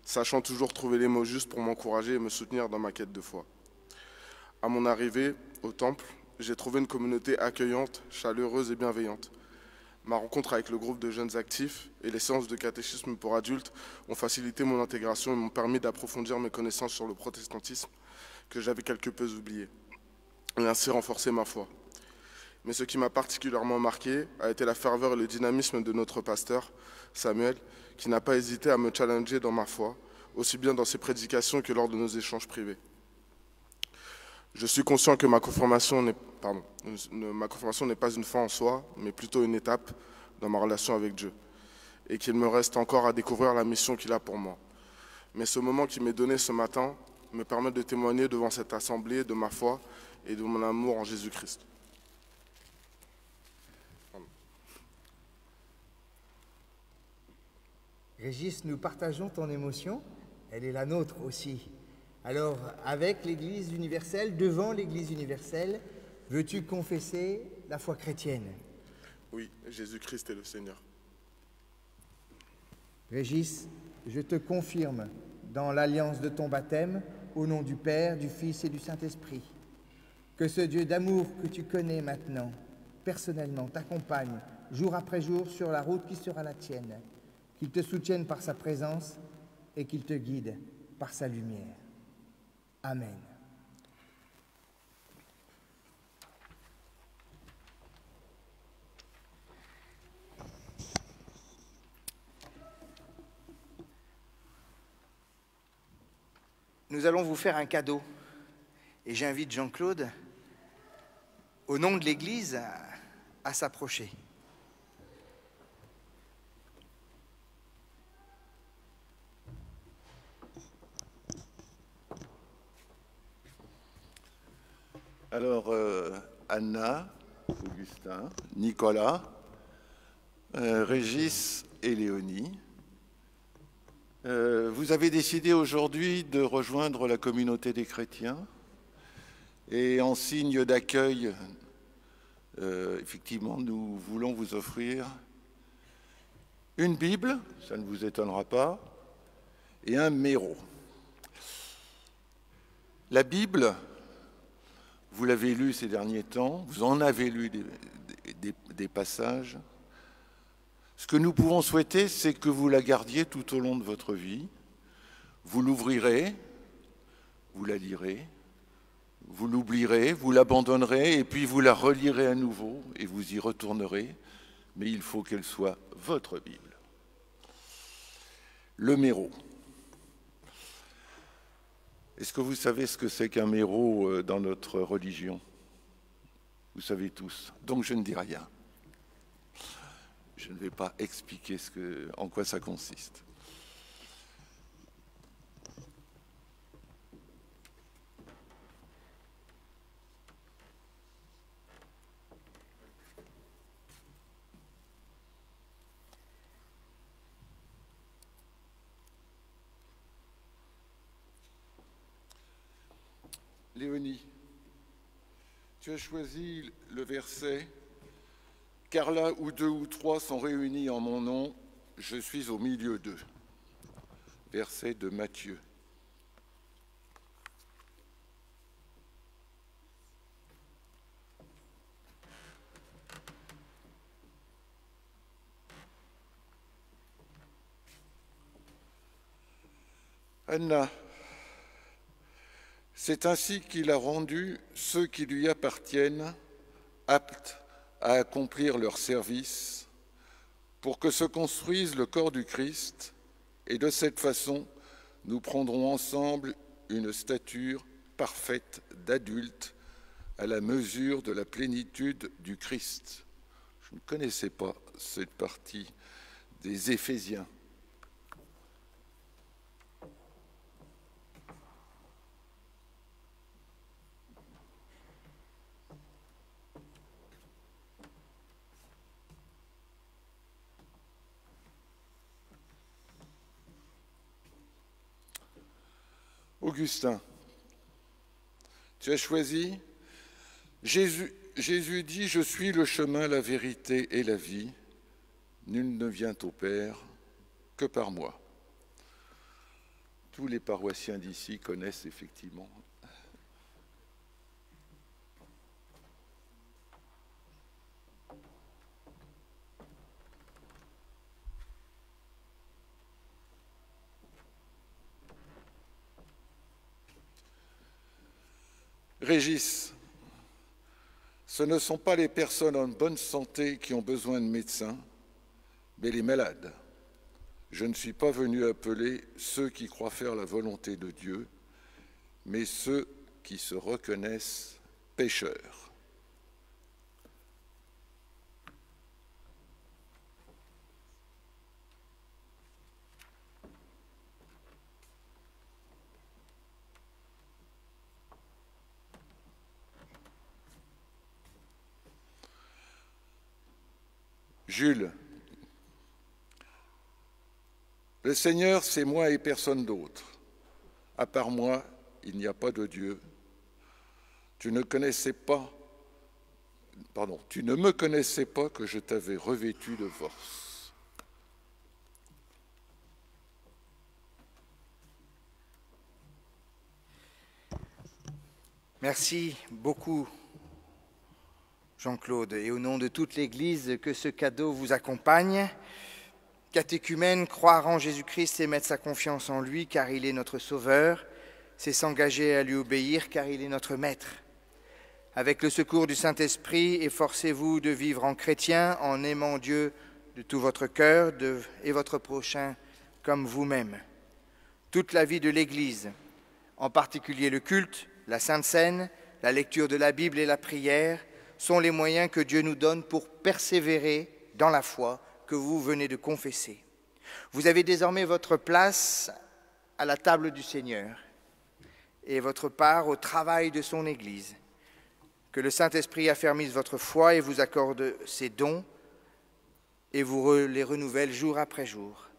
sachant toujours trouver les mots justes pour m'encourager et me soutenir dans ma quête de foi. À mon arrivée au Temple, j'ai trouvé une communauté accueillante, chaleureuse et bienveillante. Ma rencontre avec le groupe de jeunes actifs et les séances de catéchisme pour adultes ont facilité mon intégration et m'ont permis d'approfondir mes connaissances sur le protestantisme que j'avais quelque peu oublié, et ainsi renforcer ma foi. Mais ce qui m'a particulièrement marqué a été la ferveur et le dynamisme de notre pasteur, Samuel, qui n'a pas hésité à me challenger dans ma foi, aussi bien dans ses prédications que lors de nos échanges privés. Je suis conscient que ma confirmation n'est pas une fin en soi, mais plutôt une étape dans ma relation avec Dieu, et qu'il me reste encore à découvrir la mission qu'il a pour moi. Mais ce moment qui m'est donné ce matin me permet de témoigner devant cette assemblée de ma foi et de mon amour en Jésus-Christ. Régis, nous partageons ton émotion, elle est la nôtre aussi. Alors, avec l'Église universelle, devant l'Église universelle, veux-tu confesser la foi chrétienne? Oui, Jésus-Christ est le Seigneur. Régis, je te confirme dans l'alliance de ton baptême, au nom du Père, du Fils et du Saint-Esprit, que ce Dieu d'amour que tu connais maintenant, personnellement, t'accompagne jour après jour sur la route qui sera la tienne, qu'il te soutienne par sa présence et qu'il te guide par sa lumière. Amen. Nous allons vous faire un cadeau et j'invite Jean-Claude, au nom de l'Église, à s'approcher. Alors, Anna, Augustin, Nicolas, Régis et Léonie, vous avez décidé aujourd'hui de rejoindre la communauté des chrétiens et en signe d'accueil, effectivement, nous voulons vous offrir une Bible, ça ne vous étonnera pas, et un méro. La Bible, vous l'avez lu ces derniers temps, vous en avez lu des passages. Ce que nous pouvons souhaiter, c'est que vous la gardiez tout au long de votre vie. Vous l'ouvrirez, vous la lirez, vous l'oublierez, vous l'abandonnerez, et puis vous la relirez à nouveau, et vous y retournerez. Mais il faut qu'elle soit votre Bible. Le méro. Est-ce que vous savez ce que c'est qu'un méro dans notre religion? Vous savez tous. Donc je ne dis rien. Je ne vais pas expliquer en quoi ça consiste. Léonie, tu as choisi le verset « Car là où 2 ou 3 sont réunis en mon nom, je suis au milieu d'eux ». Verset de Matthieu. Anna, c'est ainsi qu'il a rendu ceux qui lui appartiennent aptes à accomplir leur service pour que se construise le corps du Christ, et de cette façon, nous prendrons ensemble une stature parfaite d'adulte à la mesure de la plénitude du Christ. Je ne connaissais pas cette partie des Éphésiens. Augustin, tu as choisi, Jésus dit, je suis le chemin, la vérité et la vie, nul ne vient au Père que par moi. Tous les paroissiens d'ici connaissent effectivement. Régis, ce ne sont pas les personnes en bonne santé qui ont besoin de médecins, mais les malades. Je ne suis pas venu appeler ceux qui croient faire la volonté de Dieu, mais ceux qui se reconnaissent pécheurs. Jules, le Seigneur, c'est moi et personne d'autre. À part moi, il n'y a pas de Dieu. Tu ne me connaissais pas que je t'avais revêtu de force. Merci beaucoup, Jean-Claude, et au nom de toute l'Église, que ce cadeau vous accompagne. Catéchumène, croire en Jésus-Christ, c'est mettre sa confiance en lui, car il est notre Sauveur. C'est s'engager à lui obéir, car il est notre Maître. Avec le secours du Saint-Esprit, efforcez-vous de vivre en chrétien, en aimant Dieu de tout votre cœur et votre prochain comme vous-même. Toute la vie de l'Église, en particulier le culte, la Sainte Seine, la lecture de la Bible et la prière, sont les moyens que Dieu nous donne pour persévérer dans la foi que vous venez de confesser. Vous avez désormais votre place à la table du Seigneur et votre part au travail de son Église. Que le Saint-Esprit affermisse votre foi et vous accorde ses dons et vous les renouvelle jour après jour.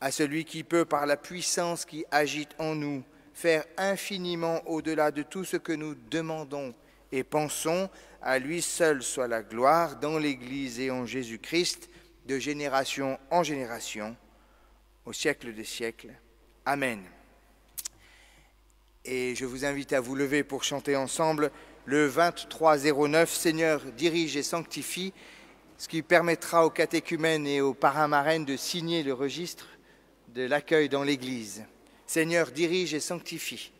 À celui qui peut, par la puissance qui agite en nous, faire infiniment au-delà de tout ce que nous demandons et pensons, à lui seul soit la gloire dans l'Église et en Jésus-Christ, de génération en génération, au siècle des siècles. Amen. Et je vous invite à vous lever pour chanter ensemble le 2309, Seigneur, dirige et sanctifie, ce qui permettra aux catéchumènes et aux parrains-marraines de signer le registre de l'accueil dans l'Église. Seigneur, dirige et sanctifie.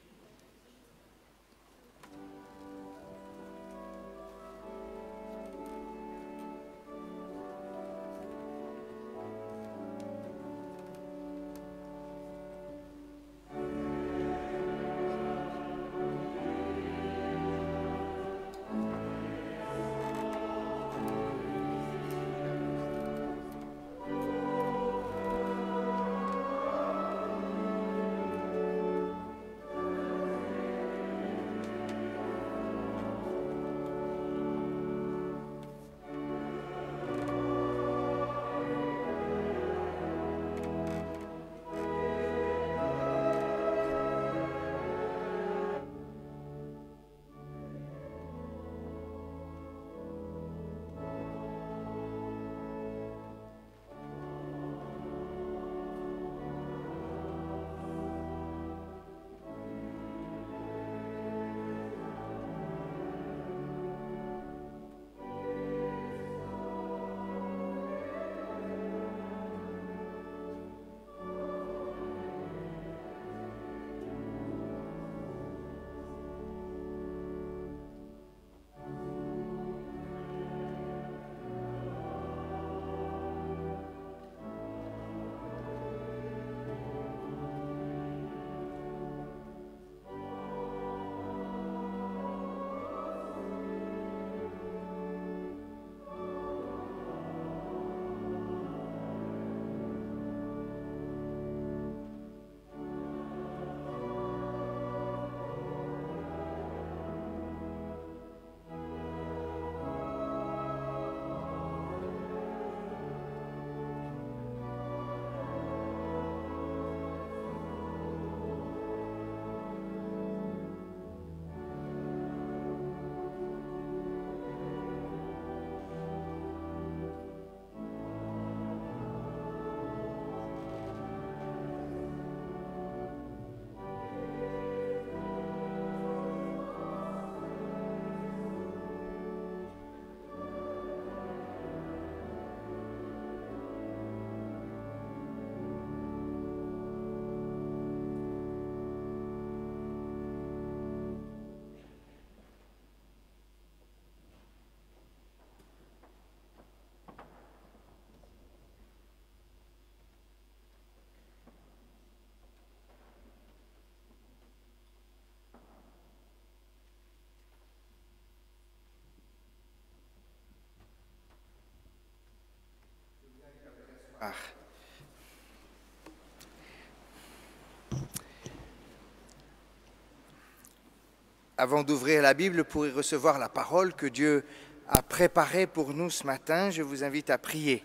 Avant d'ouvrir la Bible pour y recevoir la parole que Dieu a préparée pour nous ce matin, je vous invite à prier.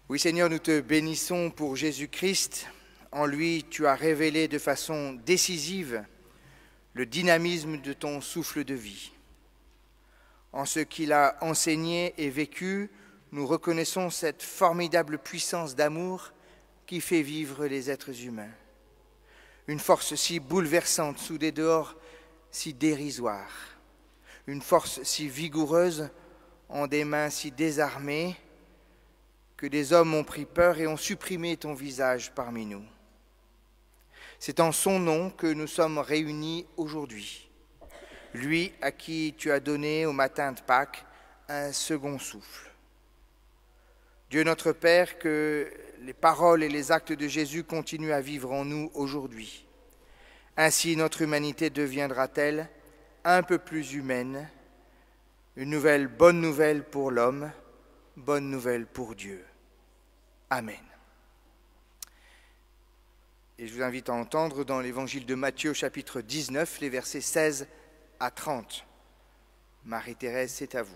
Oui Seigneur, nous te bénissons pour Jésus-Christ. En lui, tu as révélé de façon décisive le dynamisme de ton souffle de vie. En ce qu'il a enseigné et vécu, nous reconnaissons cette formidable puissance d'amour qui fait vivre les êtres humains. Une force si bouleversante sous des dehors si dérisoires. Une force si vigoureuse en des mains si désarmées. que des hommes ont pris peur et ont supprimé ton visage parmi nous. C'est en son nom que nous sommes réunis aujourd'hui. Lui à qui tu as donné au matin de Pâques un second souffle. Dieu notre Père, que les paroles et les actes de Jésus continuent à vivre en nous aujourd'hui. Ainsi notre humanité deviendra-t-elle un peu plus humaine, une bonne nouvelle pour l'homme, bonne nouvelle pour Dieu. Amen. Et je vous invite à entendre dans l'évangile de Matthieu, chapitre 19, les versets 16 à 30. Marie-Thérèse, c'est à vous.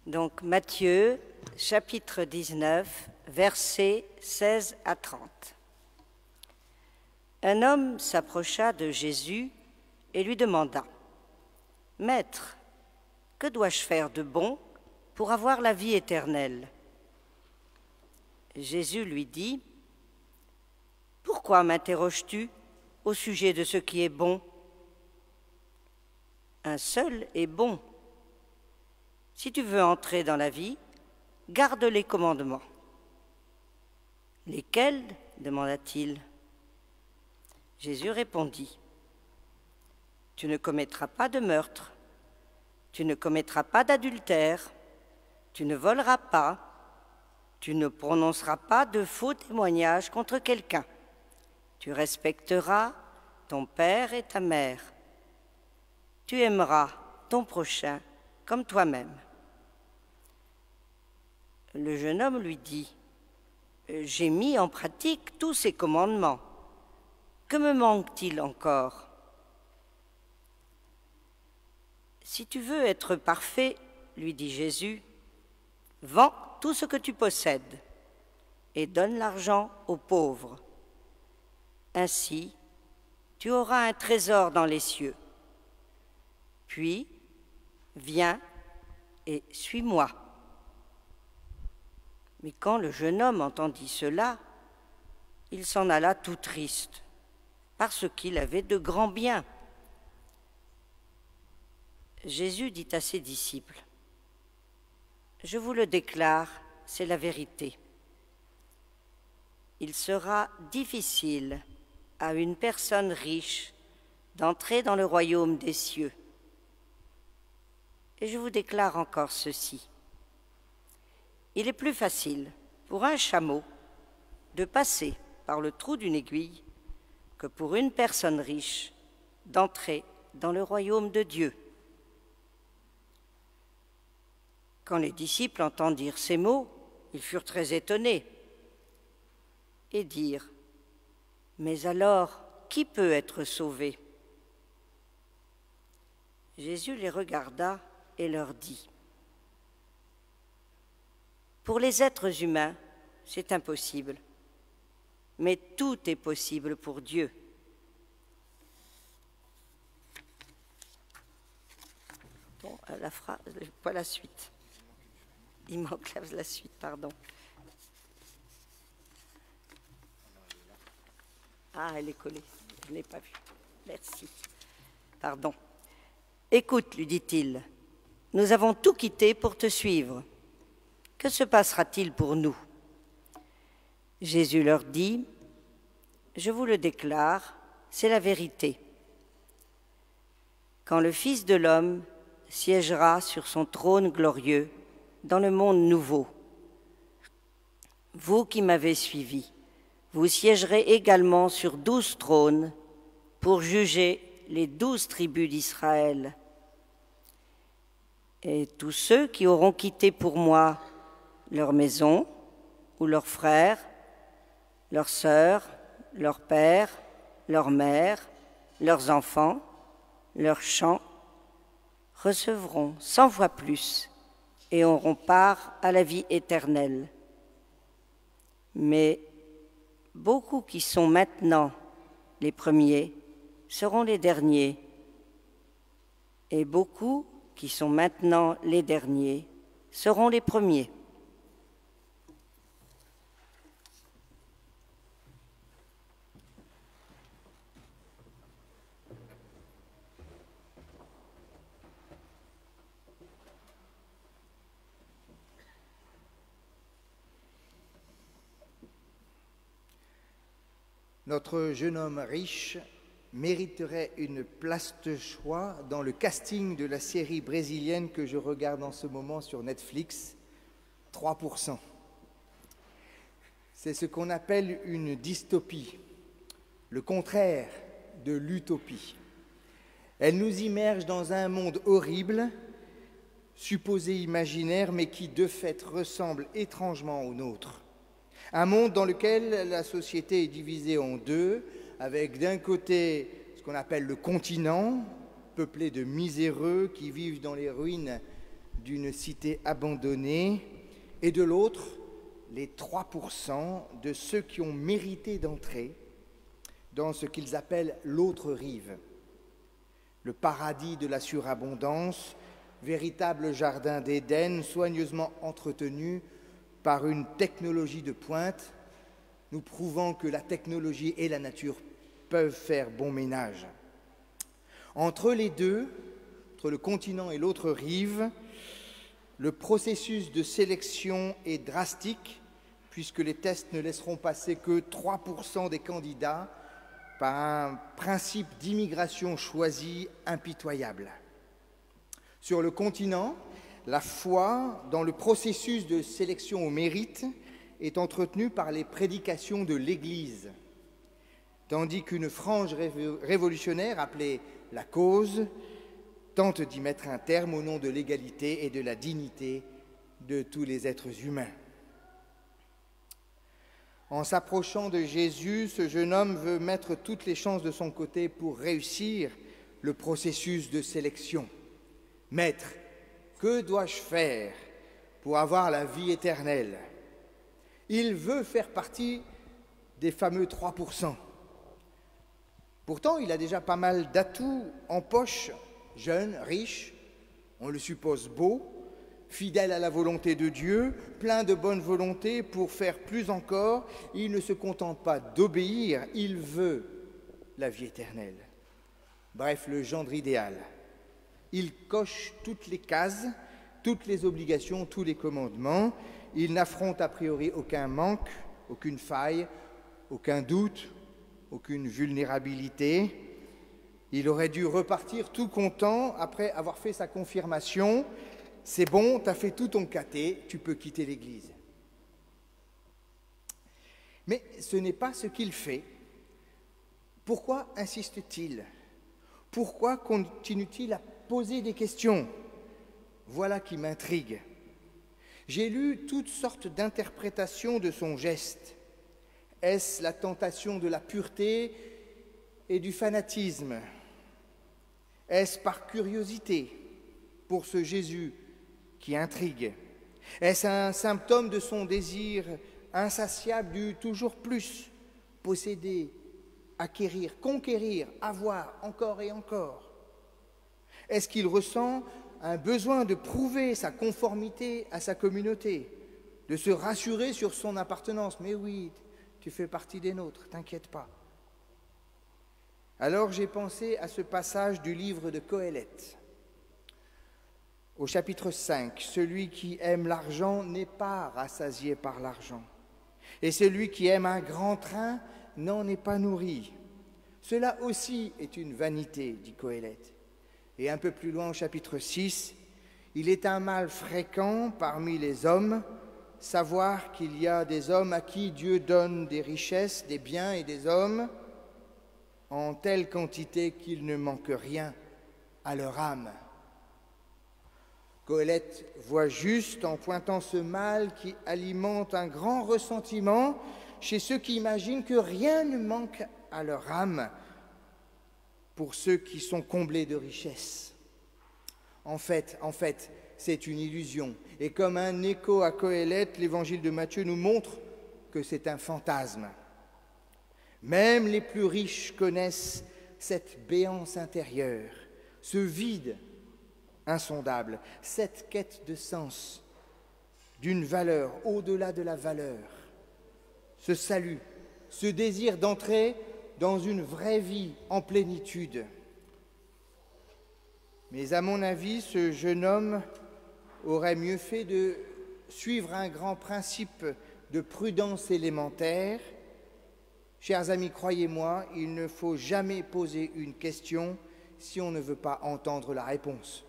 Donc Matthieu, chapitre 19, versets 16 à 30. Un homme s'approcha de Jésus et lui demanda : « Maître, que dois-je faire de bon pour avoir la vie éternelle ?» Jésus lui dit : « Pourquoi m'interroges-tu au sujet de ce qui est bon ? Un seul est bon. Si tu veux entrer dans la vie, garde les commandements. » « Lesquels ? demanda-t-il. Jésus répondit : « Tu ne commettras pas de meurtre, tu ne commettras pas d'adultère, tu ne voleras pas, tu ne prononceras pas de faux témoignages contre quelqu'un, tu respecteras ton père et ta mère, tu aimeras ton prochain comme toi-même. » Le jeune homme lui dit : « J'ai mis en pratique tous ces commandements. Que me manque-t-il encore ? Si tu veux être parfait, lui dit Jésus, vends tout ce que tu possèdes et donne l'argent aux pauvres. Ainsi, tu auras un trésor dans les cieux. Puis, viens et suis-moi. » Mais quand le jeune homme entendit cela, il s'en alla tout triste, parce qu'il avait de grands biens. Jésus dit à ses disciples : « Je vous le déclare, c'est la vérité. Il sera difficile à une personne riche d'entrer dans le royaume des cieux. Et je vous déclare encore ceci. Il est plus facile pour un chameau de passer par le trou d'une aiguille que pour une personne riche d'entrer dans le royaume de Dieu. » Quand les disciples entendirent ces mots, ils furent très étonnés et dirent : « Mais alors, qui peut être sauvé ?» Jésus les regarda et leur dit : « Pour les êtres humains, c'est impossible, mais tout est possible pour Dieu. » Bon, la phrase, pas la suite. Il manque la suite, pardon. Ah, elle est collée, je ne l'ai pas vue. Merci. Pardon. « Écoute, lui dit-il, nous avons tout quitté pour te suivre. Que se passera-t-il pour nous ? » Jésus leur dit : « Je vous le déclare, c'est la vérité. Quand le Fils de l'homme siégera sur son trône glorieux dans le monde nouveau, vous qui m'avez suivi, vous siégerez également sur 12 trônes pour juger les 12 tribus d'Israël. Et tous ceux qui auront quitté pour moi leur maison ou leurs frères, leurs sœurs, leurs pères, leurs mères, leurs enfants, leurs champs, recevront 100 fois plus et auront part à la vie éternelle. Mais beaucoup qui sont maintenant les premiers seront les derniers, et beaucoup qui sont maintenant les derniers seront les premiers. » notre jeune homme riche mériterait une place de choix dans le casting de la série brésilienne que je regarde en ce moment sur Netflix, 3%. C'est ce qu'on appelle une dystopie, le contraire de l'utopie. Elle nous immerge dans un monde horrible, supposé imaginaire, mais qui de fait ressemble étrangement au nôtre. Un monde dans lequel la société est divisée en deux, avec d'un côté ce qu'on appelle le continent, peuplé de miséreux qui vivent dans les ruines d'une cité abandonnée, et de l'autre, les 3% de ceux qui ont mérité d'entrer dans ce qu'ils appellent l'autre rive, le paradis de la surabondance, véritable jardin d'Éden soigneusement entretenu par une technologie de pointe, nous prouvant que la technologie et la nature peuvent faire bon ménage. Entre les deux, entre le continent et l'autre rive, le processus de sélection est drastique, puisque les tests ne laisseront passer que 3% des candidats par un principe d'immigration choisi impitoyable. Sur le continent, la foi dans le processus de sélection au mérite est entretenue par les prédications de l'Église, tandis qu'une frange révolutionnaire appelée la cause tente d'y mettre un terme au nom de l'égalité et de la dignité de tous les êtres humains. En s'approchant de Jésus, ce jeune homme veut mettre toutes les chances de son côté pour réussir le processus de sélection. « Maître, que dois-je faire pour avoir la vie éternelle ?» Il veut faire partie des fameux 3%. Pourtant, il a déjà pas mal d'atouts en poche, jeune, riche, on le suppose beau, fidèle à la volonté de Dieu, plein de bonne volonté pour faire plus encore. Il ne se contente pas d'obéir, il veut la vie éternelle. Bref, le gendre idéal. Il coche toutes les cases, toutes les obligations, tous les commandements. Il n'affronte a priori aucun manque, aucune faille, aucun doute, aucune vulnérabilité. Il aurait dû repartir tout content après avoir fait sa confirmation. C'est bon, tu as fait tout ton caté, tu peux quitter l'Église. Mais ce n'est pas ce qu'il fait. Pourquoi insiste-t-il? Pourquoi continue-t-il à poser des questions? Voilà qui m'intrigue. J'ai lu toutes sortes d'interprétations de son geste. Est-ce la tentation de la pureté et du fanatisme? Est-ce par curiosité pour ce Jésus qui intrigue? Est-ce un symptôme de son désir insatiable du toujours plus, posséder, acquérir, conquérir, avoir encore et encore? Est-ce qu'il ressent un besoin de prouver sa conformité à sa communauté, de se rassurer sur son appartenance? Mais oui, tu fais partie des nôtres, t'inquiète pas. Alors j'ai pensé à ce passage du livre de Qoéleth. Au chapitre 5, celui qui aime l'argent n'est pas rassasié par l'argent, et celui qui aime un grand train n'en est pas nourri. Cela aussi est une vanité, dit Qoéleth. Et un peu plus loin, au chapitre 6, il est un mal fréquent parmi les hommes, savoir qu'il y a des hommes à qui Dieu donne des richesses, des biens et des hommes, en telle quantité qu'il ne manque rien à leur âme. Qoéleth voit juste en pointant ce mal qui alimente un grand ressentiment chez ceux qui imaginent que rien ne manque à leur âme pour ceux qui sont comblés de richesses. En fait, c'est une illusion. Et comme un écho à Qoéleth, l'évangile de Matthieu nous montre que c'est un fantasme. Même les plus riches connaissent cette béance intérieure, ce vide insondable, cette quête de sens, d'une valeur au-delà de la valeur, ce salut, ce désir d'entrer dans une vraie vie en plénitude. Mais à mon avis, ce jeune homme aurait mieux fait de suivre un grand principe de prudence élémentaire, Chers amis, croyez-moi, il ne faut jamais poser une question si on ne veut pas entendre la réponse.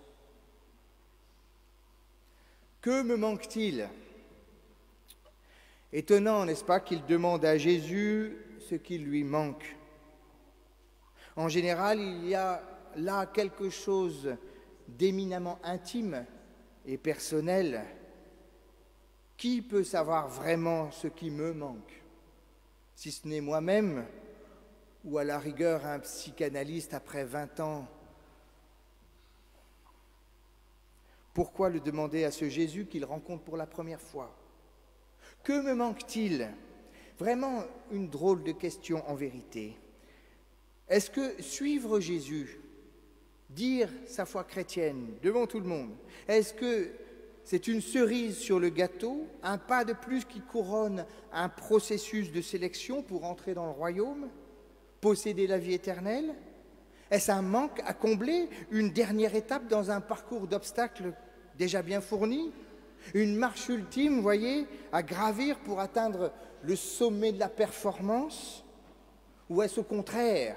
Que me manque-t-il ? Étonnant, n'est-ce pas, qu'il demande à Jésus ce qui lui manque. En général, il y a là quelque chose d'éminemment intime et personnel. Qui peut savoir vraiment ce qui me manque ? Si ce n'est moi-même, ou à la rigueur un psychanalyste après 20 ans. Pourquoi le demander à ce Jésus qu'il rencontre pour la première fois ? Que me manque-t-il ? Vraiment une drôle de question en vérité. Est-ce que suivre Jésus, dire sa foi chrétienne devant tout le monde, est-ce que c'est une cerise sur le gâteau, un pas de plus qui couronne un processus de sélection pour entrer dans le royaume, posséder la vie éternelle ? Est-ce un manque à combler, une dernière étape dans un parcours d'obstacles déjà bien fourni ? Une marche ultime, voyez, à gravir pour atteindre le sommet de la performance ? Ou est-ce au contraire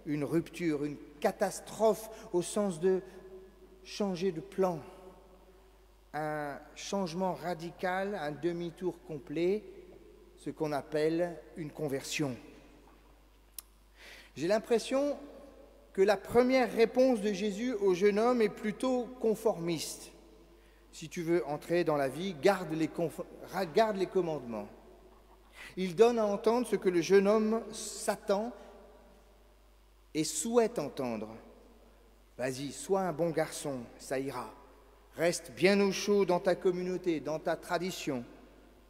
une rupture, une catastrophe au sens de changer de plan ? Un changement radical, un demi-tour complet, ce qu'on appelle une conversion. J'ai l'impression que la première réponse de Jésus au jeune homme est plutôt conformiste. Si tu veux entrer dans la vie, garde les commandements. Il donne à entendre ce que le jeune homme s'attend et souhaite entendre. Vas-y, sois un bon garçon, ça ira. Reste bien au chaud dans ta communauté, dans ta tradition.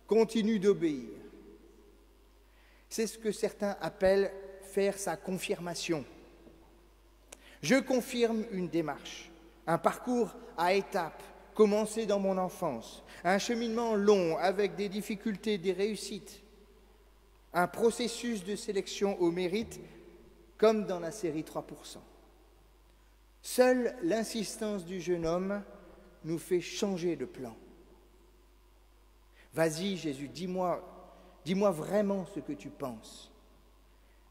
Continue d'obéir. C'est ce que certains appellent faire sa confirmation. Je confirme une démarche, un parcours à étapes, commencé dans mon enfance, un cheminement long avec des difficultés, des réussites, un processus de sélection au mérite comme dans la série 3%. Seule l'insistance du jeune homme nous fait changer de plan. Vas-y Jésus, dis-moi vraiment ce que tu penses.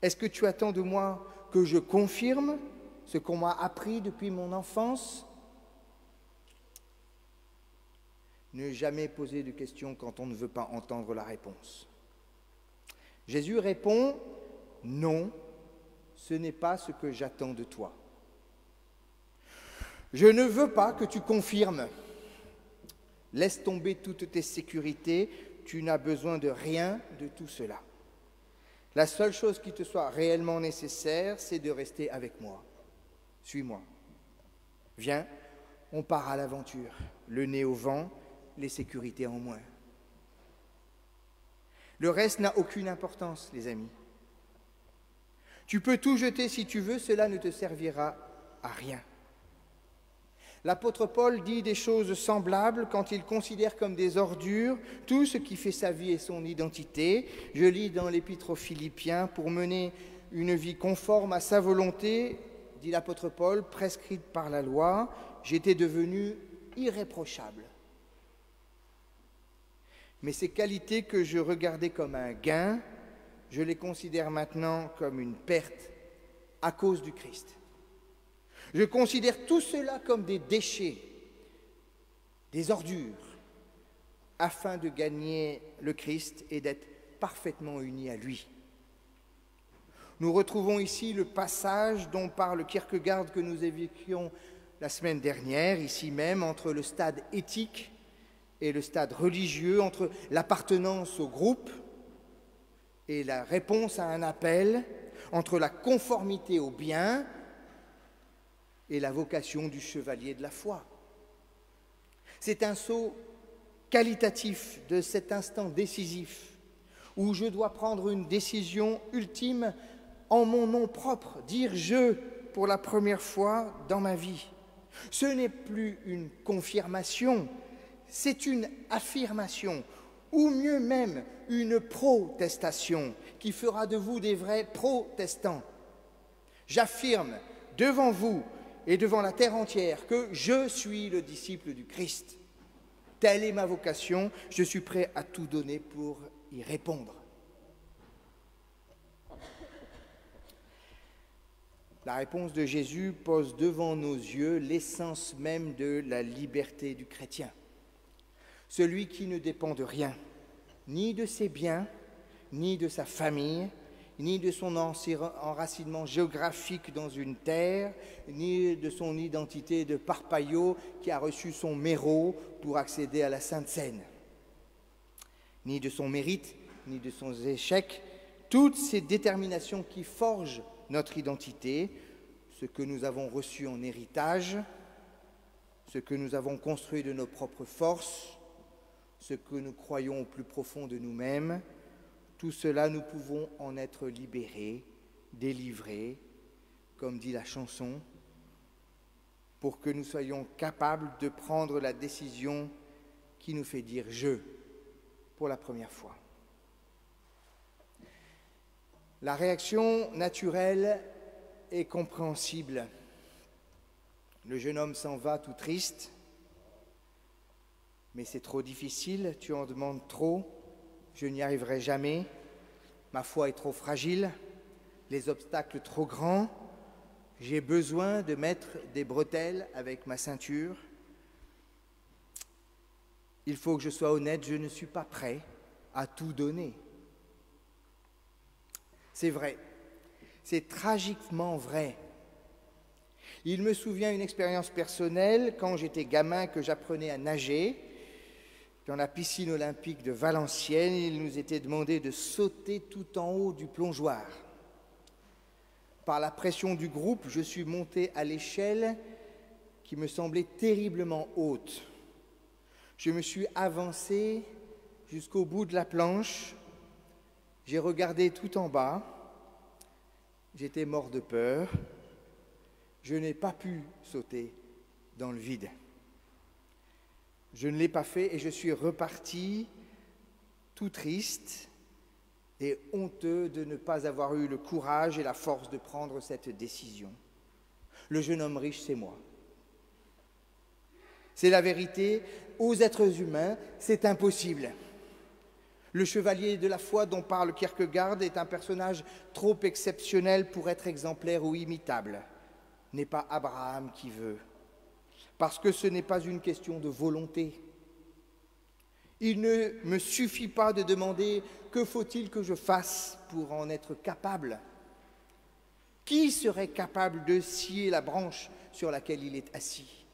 Est-ce que tu attends de moi que je confirme ce qu'on m'a appris depuis mon enfance ? Ne jamais poser de questions quand on ne veut pas entendre la réponse. Jésus répond « Non, ce n'est pas ce que j'attends de toi. Je ne veux pas que tu confirmes. Laisse tomber toutes tes sécurités, tu n'as besoin de rien de tout cela. La seule chose qui te soit réellement nécessaire, c'est de rester avec moi. Suis-moi. Viens, on part à l'aventure, le nez au vent, les sécurités en moins. Le reste n'a aucune importance, les amis. Tu peux tout jeter si tu veux, cela ne te servira à rien. L'apôtre Paul dit des choses semblables quand il considère comme des ordures tout ce qui fait sa vie et son identité. Je lis dans l'Épître aux Philippiens, pour mener une vie conforme à sa volonté, dit l'apôtre Paul, prescrite par la loi, j'étais devenu irréprochable. Mais ces qualités que je regardais comme un gain, je les considère maintenant comme une perte à cause du Christ. Je considère tout cela comme des déchets, des ordures, afin de gagner le Christ et d'être parfaitement unis à lui. Nous retrouvons ici le passage dont parle Kierkegaard que nous évoquions la semaine dernière, ici même, entre le stade éthique et le stade religieux, entre l'appartenance au groupe et la réponse à un appel, entre la conformité au bien et la vocation du chevalier de la foi. C'est un saut qualitatif de cet instant décisif où je dois prendre une décision ultime en mon nom propre, dire « je » pour la première fois dans ma vie. Ce n'est plus une confirmation, c'est une affirmation, ou mieux même une protestation qui fera de vous des vrais protestants. J'affirme devant vous et devant la terre entière que je suis le disciple du Christ. Telle est ma vocation, je suis prêt à tout donner pour y répondre. La réponse de Jésus pose devant nos yeux l'essence même de la liberté du chrétien. Celui qui ne dépend de rien, ni de ses biens, ni de sa famille, ni de son enracinement géographique dans une terre, ni de son identité de parpaillot qui a reçu son méro pour accéder à la Sainte Seine, ni de son mérite, ni de son échec, toutes ces déterminations qui forgent notre identité, ce que nous avons reçu en héritage, ce que nous avons construit de nos propres forces, ce que nous croyons au plus profond de nous-mêmes, tout cela, nous pouvons en être libérés, délivrés, comme dit la chanson, pour que nous soyons capables de prendre la décision qui nous fait dire « je » pour la première fois. La réaction naturelle est compréhensible. Le jeune homme s'en va tout triste, mais c'est trop difficile, tu en demandes trop. Je n'y arriverai jamais, ma foi est trop fragile, les obstacles trop grands, j'ai besoin de mettre des bretelles avec ma ceinture. Il faut que je sois honnête, je ne suis pas prêt à tout donner. C'est vrai, c'est tragiquement vrai. Il me souvient une expérience personnelle quand j'étais gamin que j'apprenais à nager. Dans la piscine olympique de Valenciennes, il nous était demandé de sauter tout en haut du plongeoir. Par la pression du groupe, je suis monté à l'échelle qui me semblait terriblement haute. Je me suis avancé jusqu'au bout de la planche. J'ai regardé tout en bas. J'étais mort de peur. Je n'ai pas pu sauter dans le vide. Je ne l'ai pas fait et je suis reparti tout triste et honteux de ne pas avoir eu le courage et la force de prendre cette décision. Le jeune homme riche, c'est moi. C'est la vérité. Aux êtres humains, c'est impossible. Le chevalier de la foi dont parle Kierkegaard est un personnage trop exceptionnel pour être exemplaire ou imitable. N'est pas Abraham qui veut. Parce que ce n'est pas une question de volonté. Il ne me suffit pas de demander « que faut-il que je fasse pour en être capable ?» Qui serait capable de scier la branche sur laquelle il est assis?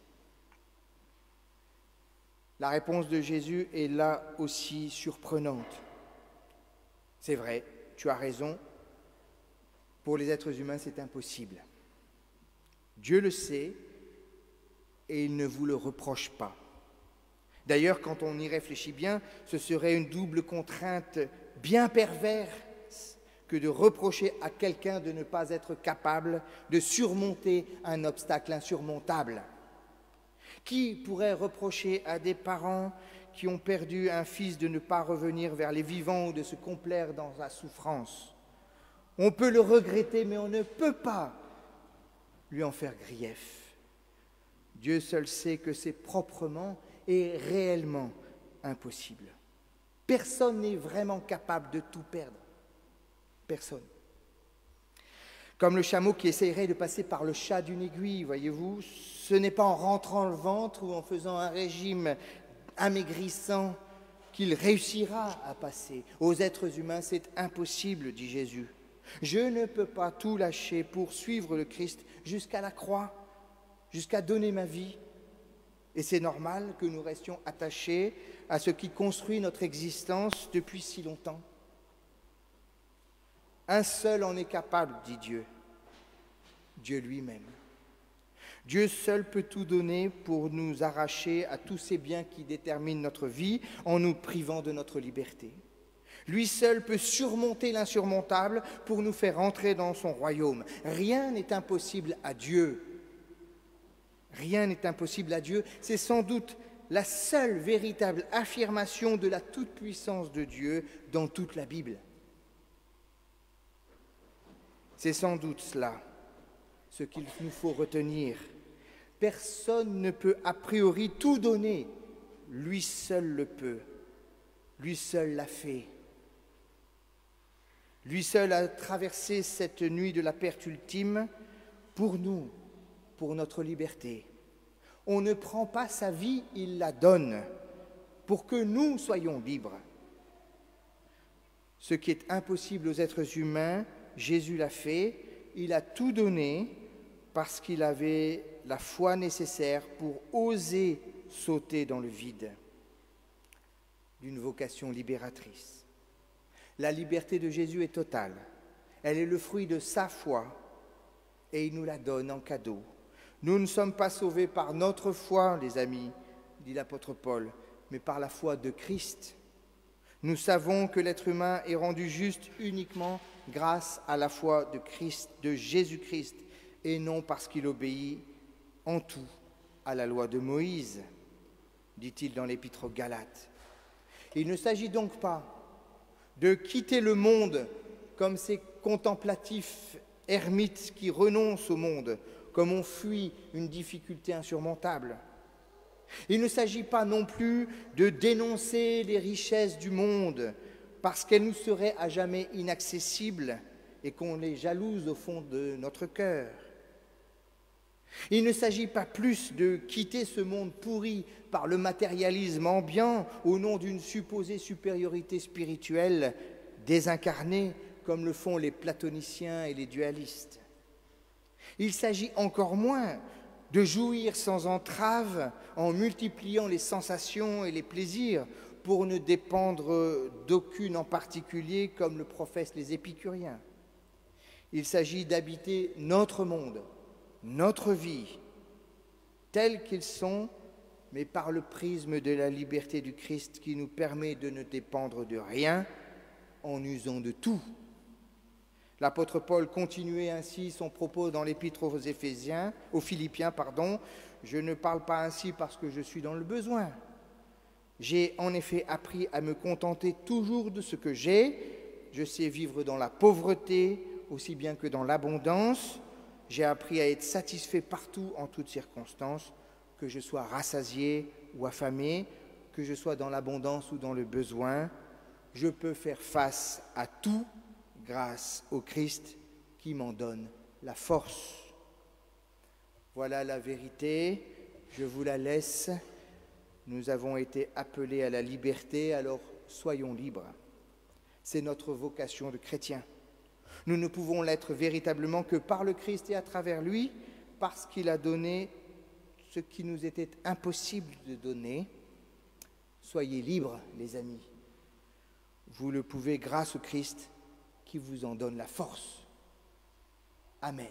La réponse de Jésus est là aussi surprenante. C'est vrai, tu as raison, pour les êtres humains c'est impossible. Dieu le sait, et il ne vous le reproche pas. D'ailleurs, quand on y réfléchit bien, ce serait une double contrainte bien perverse que de reprocher à quelqu'un de ne pas être capable de surmonter un obstacle insurmontable. Qui pourrait reprocher à des parents qui ont perdu un fils de ne pas revenir vers les vivants ou de se complaire dans la souffrance? On peut le regretter, mais on ne peut pas lui en faire grief. Dieu seul sait que c'est proprement et réellement impossible. Personne n'est vraiment capable de tout perdre. Personne. Comme le chameau qui essayerait de passer par le chat d'une aiguille, voyez-vous, ce n'est pas en rentrant le ventre ou en faisant un régime amaigrissant qu'il réussira à passer. Aux êtres humains, c'est impossible, dit Jésus. Je ne peux pas tout lâcher pour suivre le Christ jusqu'à la croix, jusqu'à donner ma vie. Et c'est normal que nous restions attachés à ce qui construit notre existence depuis si longtemps. Un seul en est capable, dit Dieu, Dieu lui-même. Dieu seul peut tout donner pour nous arracher à tous ces biens qui déterminent notre vie en nous privant de notre liberté. Lui seul peut surmonter l'insurmontable pour nous faire entrer dans son royaume. Rien n'est impossible à Dieu. Rien n'est impossible à Dieu. C'est sans doute la seule véritable affirmation de la toute-puissance de Dieu dans toute la Bible. C'est sans doute cela, ce qu'il nous faut retenir. Personne ne peut a priori tout donner. Lui seul le peut. Lui seul l'a fait. Lui seul a traversé cette nuit de la perte ultime pour nous, pour notre liberté. On ne prend pas sa vie, il la donne pour que nous soyons libres. Ce qui est impossible aux êtres humains, Jésus l'a fait, il a tout donné parce qu'il avait la foi nécessaire pour oser sauter dans le vide d'une vocation libératrice. La liberté de Jésus est totale. Elle est le fruit de sa foi et il nous la donne en cadeau. Nous ne sommes pas sauvés par notre foi, les amis, dit l'apôtre Paul, mais par la foi de Christ. Nous savons que l'être humain est rendu juste uniquement grâce à la foi de Christ, de Jésus-Christ, et non parce qu'il obéit en tout à la loi de Moïse, dit-il dans l'Épître aux Galates. Il ne s'agit donc pas de quitter le monde comme ces contemplatifs ermites qui renoncent au monde, comme on fuit une difficulté insurmontable. Il ne s'agit pas non plus de dénoncer les richesses du monde parce qu'elles nous seraient à jamais inaccessibles et qu'on les jalouse au fond de notre cœur. Il ne s'agit pas plus de quitter ce monde pourri par le matérialisme ambiant au nom d'une supposée supériorité spirituelle désincarnée comme le font les platoniciens et les dualistes. Il s'agit encore moins de jouir sans entrave en multipliant les sensations et les plaisirs pour ne dépendre d'aucune en particulier comme le professent les épicuriens. Il s'agit d'habiter notre monde, notre vie, tels qu'ils sont, mais par le prisme de la liberté du Christ qui nous permet de ne dépendre de rien en usant de tout. L'apôtre Paul continuait ainsi son propos dans l'épître aux Philippiens. Je ne parle pas ainsi parce que je suis dans le besoin. J'ai en effet appris à me contenter toujours de ce que j'ai. Je sais vivre dans la pauvreté aussi bien que dans l'abondance. J'ai appris à être satisfait partout en toutes circonstances, que je sois rassasié ou affamé, que je sois dans l'abondance ou dans le besoin. Je peux faire face à tout grâce au Christ qui m'en donne la force. Voilà la vérité, je vous la laisse. Nous avons été appelés à la liberté, alors soyons libres. C'est notre vocation de chrétiens. Nous ne pouvons l'être véritablement que par le Christ et à travers lui, parce qu'il a donné ce qui nous était impossible de donner. Soyez libres, les amis. Vous le pouvez grâce au Christ qui vous en donne la force. Amen.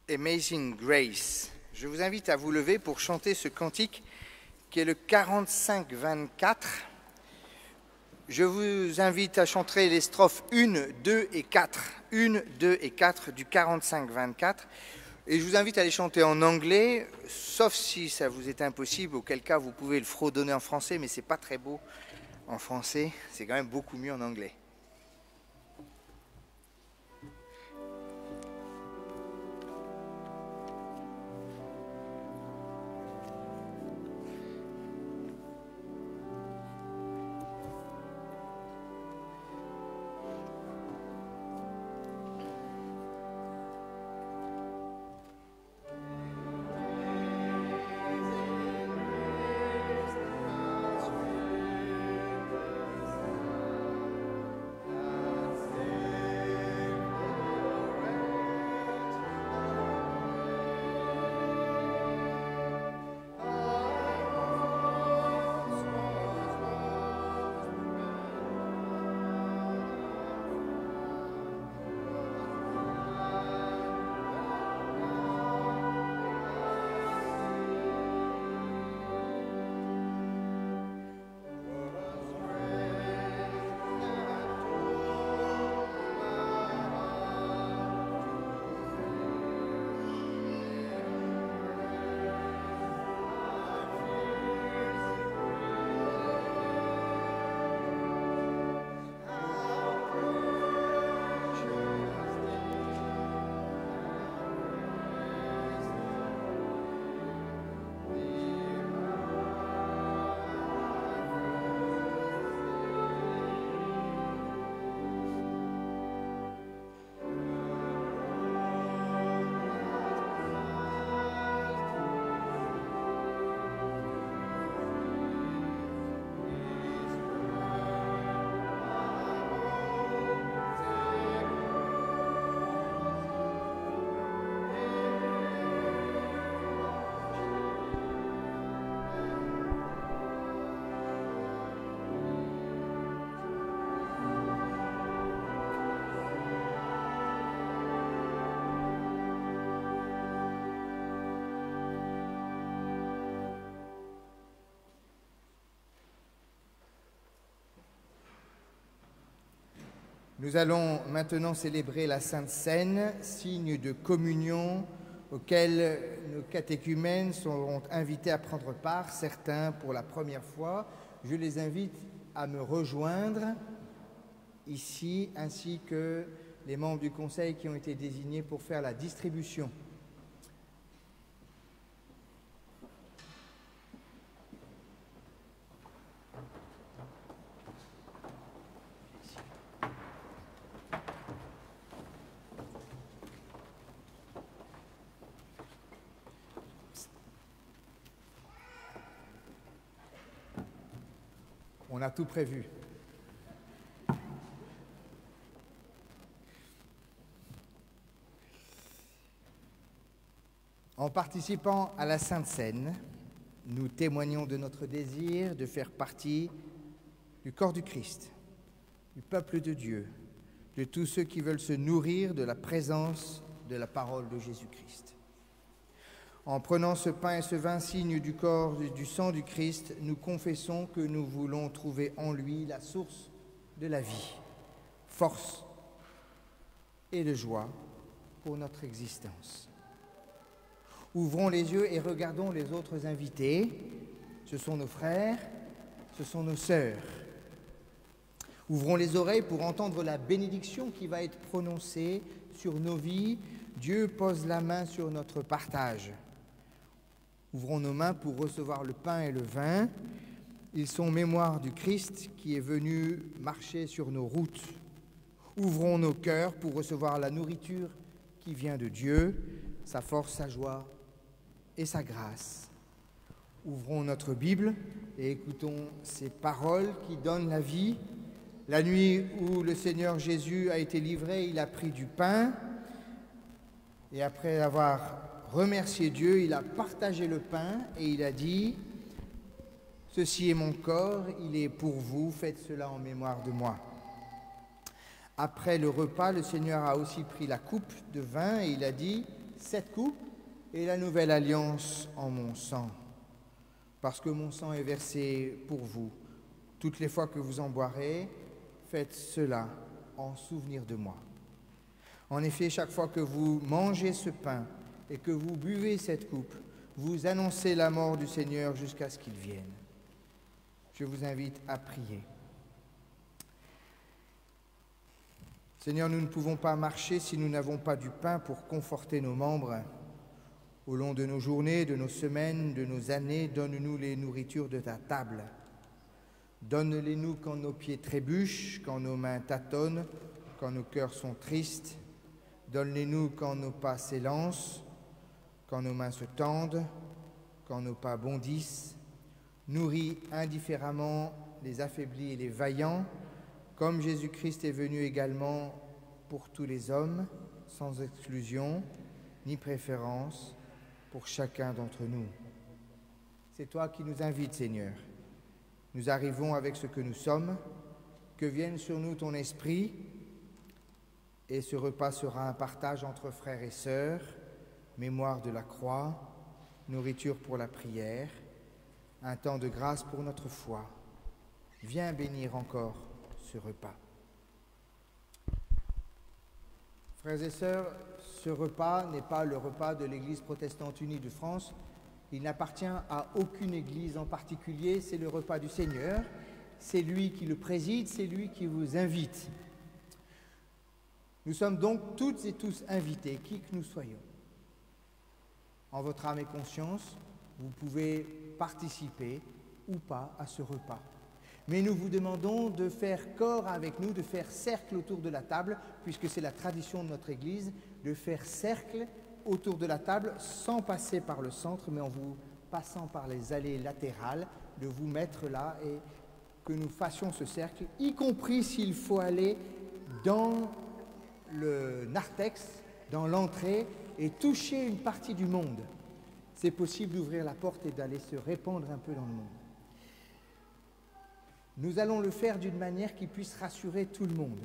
Amazing Grace. Je vous invite à vous lever pour chanter ce cantique qui est le 45-24. Je vous invite à chanter les strophes 1, 2 et 4. 1, 2 et 4 du 45-24. Et je vous invite à les chanter en anglais, sauf si ça vous est impossible, auquel cas vous pouvez le fredonner en français, mais c'est pas très beau en français, c'est quand même beaucoup mieux en anglais. Nous allons maintenant célébrer la Sainte Seine, signe de communion auquel nos catéchumènes seront invités à prendre part, certains pour la première fois. Je les invite à me rejoindre ici, ainsi que les membres du Conseil qui ont été désignés pour faire la distribution. On a tout prévu. En participant à la Sainte Seine, nous témoignons de notre désir de faire partie du corps du Christ, du peuple de Dieu, de tous ceux qui veulent se nourrir de la présence de la parole de Jésus-Christ. En prenant ce pain et ce vin, signe du corps et du sang du Christ, nous confessons que nous voulons trouver en lui la source de la vie, force et de joie pour notre existence. Ouvrons les yeux et regardons les autres invités. Ce sont nos frères, ce sont nos sœurs. Ouvrons les oreilles pour entendre la bénédiction qui va être prononcée sur nos vies. Dieu pose la main sur notre partage. Ouvrons nos mains pour recevoir le pain et le vin. Ils sont mémoire du Christ qui est venu marcher sur nos routes. Ouvrons nos cœurs pour recevoir la nourriture qui vient de Dieu, sa force, sa joie et sa grâce. Ouvrons notre Bible et écoutons ces paroles qui donnent la vie. La nuit où le Seigneur Jésus a été livré, il a pris du pain et après avoir remercié Dieu, il a partagé le pain et il a dit « Ceci est mon corps, il est pour vous, faites cela en mémoire de moi. » Après le repas, le Seigneur a aussi pris la coupe de vin et il a dit cette coupe est la nouvelle alliance en mon sang, parce que mon sang est versé pour vous. Toutes les fois que vous en boirez, faites cela en souvenir de moi. En effet, chaque fois que vous mangez ce pain et que vous buvez cette coupe, vous annoncez la mort du Seigneur jusqu'à ce qu'il vienne. Je vous invite à prier. Seigneur, nous ne pouvons pas marcher si nous n'avons pas du pain pour conforter nos membres. Au long de nos journées, de nos semaines, de nos années, donne-nous les nourritures de ta table. Donne-les-nous quand nos pieds trébuchent, quand nos mains tâtonnent, quand nos cœurs sont tristes. Donne-les-nous quand nos pas s'élancent, quand nos mains se tendent, quand nos pas bondissent. Nourris indifféremment les affaiblis et les vaillants, comme Jésus-Christ est venu également pour tous les hommes, sans exclusion ni préférence, pour chacun d'entre nous. C'est toi qui nous invites, Seigneur. Nous arrivons avec ce que nous sommes, que vienne sur nous ton esprit, et ce repas sera un partage entre frères et sœurs, mémoire de la croix, nourriture pour la prière, un temps de grâce pour notre foi. Viens bénir encore ce repas. Frères et sœurs, ce repas n'est pas le repas de l'Église protestante unie de France. Il n'appartient à aucune église en particulier, c'est le repas du Seigneur. C'est lui qui le préside, c'est lui qui vous invite. Nous sommes donc toutes et tous invités, qui que nous soyons. En votre âme et conscience, vous pouvez participer ou pas à ce repas. Mais nous vous demandons de faire corps avec nous, de faire cercle autour de la table, puisque c'est la tradition de notre Église, de faire cercle autour de la table sans passer par le centre, mais en vous passant par les allées latérales, de vous mettre là et que nous fassions ce cercle, y compris s'il faut aller dans le narthex, dans l'entrée, et toucher une partie du monde. C'est possible d'ouvrir la porte et d'aller se répandre un peu dans le monde. Nous allons le faire d'une manière qui puisse rassurer tout le monde.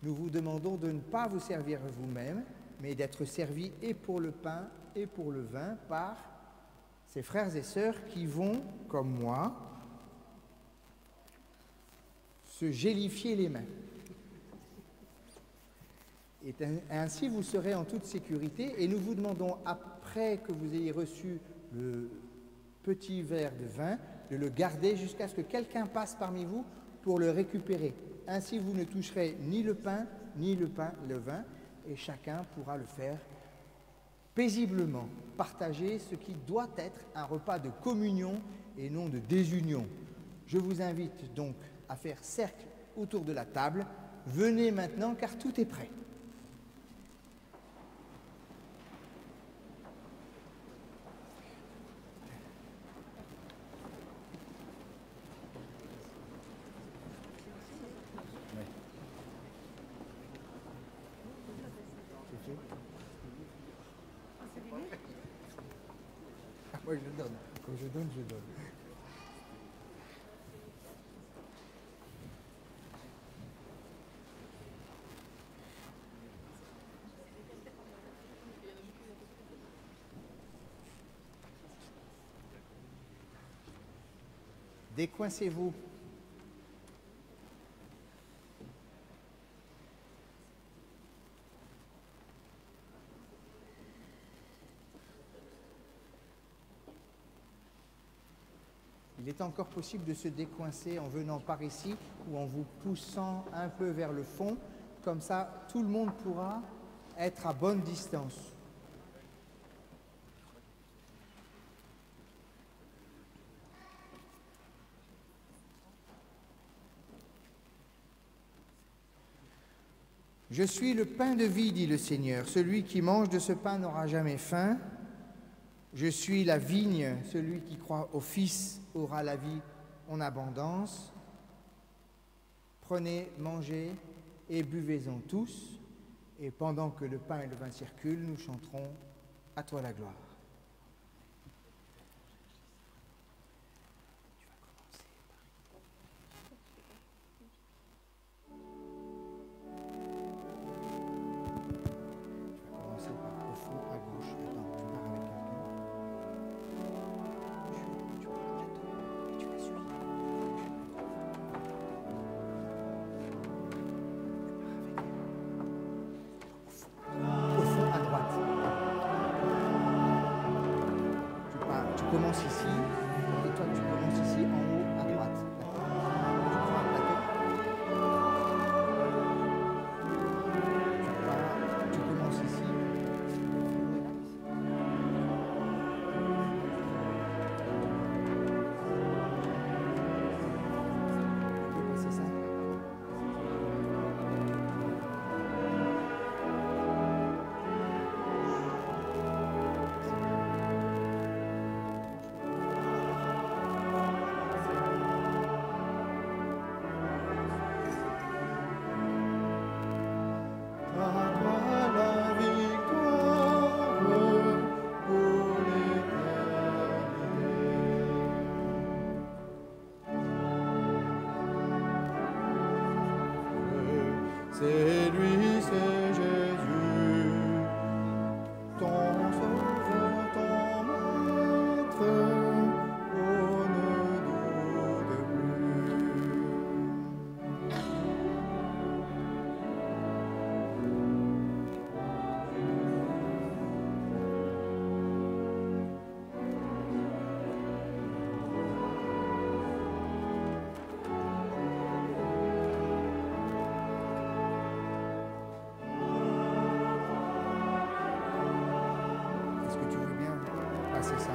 Nous vous demandons de ne pas vous servir vous-même, mais d'être servis et pour le pain et pour le vin par ces frères et sœurs qui vont, comme moi, se gélifier les mains. Et ainsi, vous serez en toute sécurité et nous vous demandons, après que vous ayez reçu le petit verre de vin, de le garder jusqu'à ce que quelqu'un passe parmi vous pour le récupérer. Ainsi, vous ne toucherez ni le pain, ni le vin, et chacun pourra le faire paisiblement, partager ce qui doit être un repas de communion et non de désunion. Je vous invite donc à faire cercle autour de la table. Venez maintenant, car tout est prêt. Moi, je donne. Quand je donne, je donne. Décoincez-vous. Il est encore possible de se décoincer en venant par ici ou en vous poussant un peu vers le fond. Comme ça, tout le monde pourra être à bonne distance. Je suis le pain de vie, dit le Seigneur. Celui qui mange de ce pain n'aura jamais faim. Je suis la vigne, celui qui croit au Fils aura la vie en abondance. Prenez, mangez et buvez-en tous, et pendant que le pain et le vin circulent, nous chanterons « À toi la gloire ». Tu vas commencer par au fond à gauche. commences ici, et toi tu commences ici en haut à droite. D'accord ? Tu prends un plateau. Tu commences ici. C'est ça. C'est lui, c'est Jésus, ton sauveur, ton maître, oh ne doute plus. Est-ce que tu veux bien passer ça?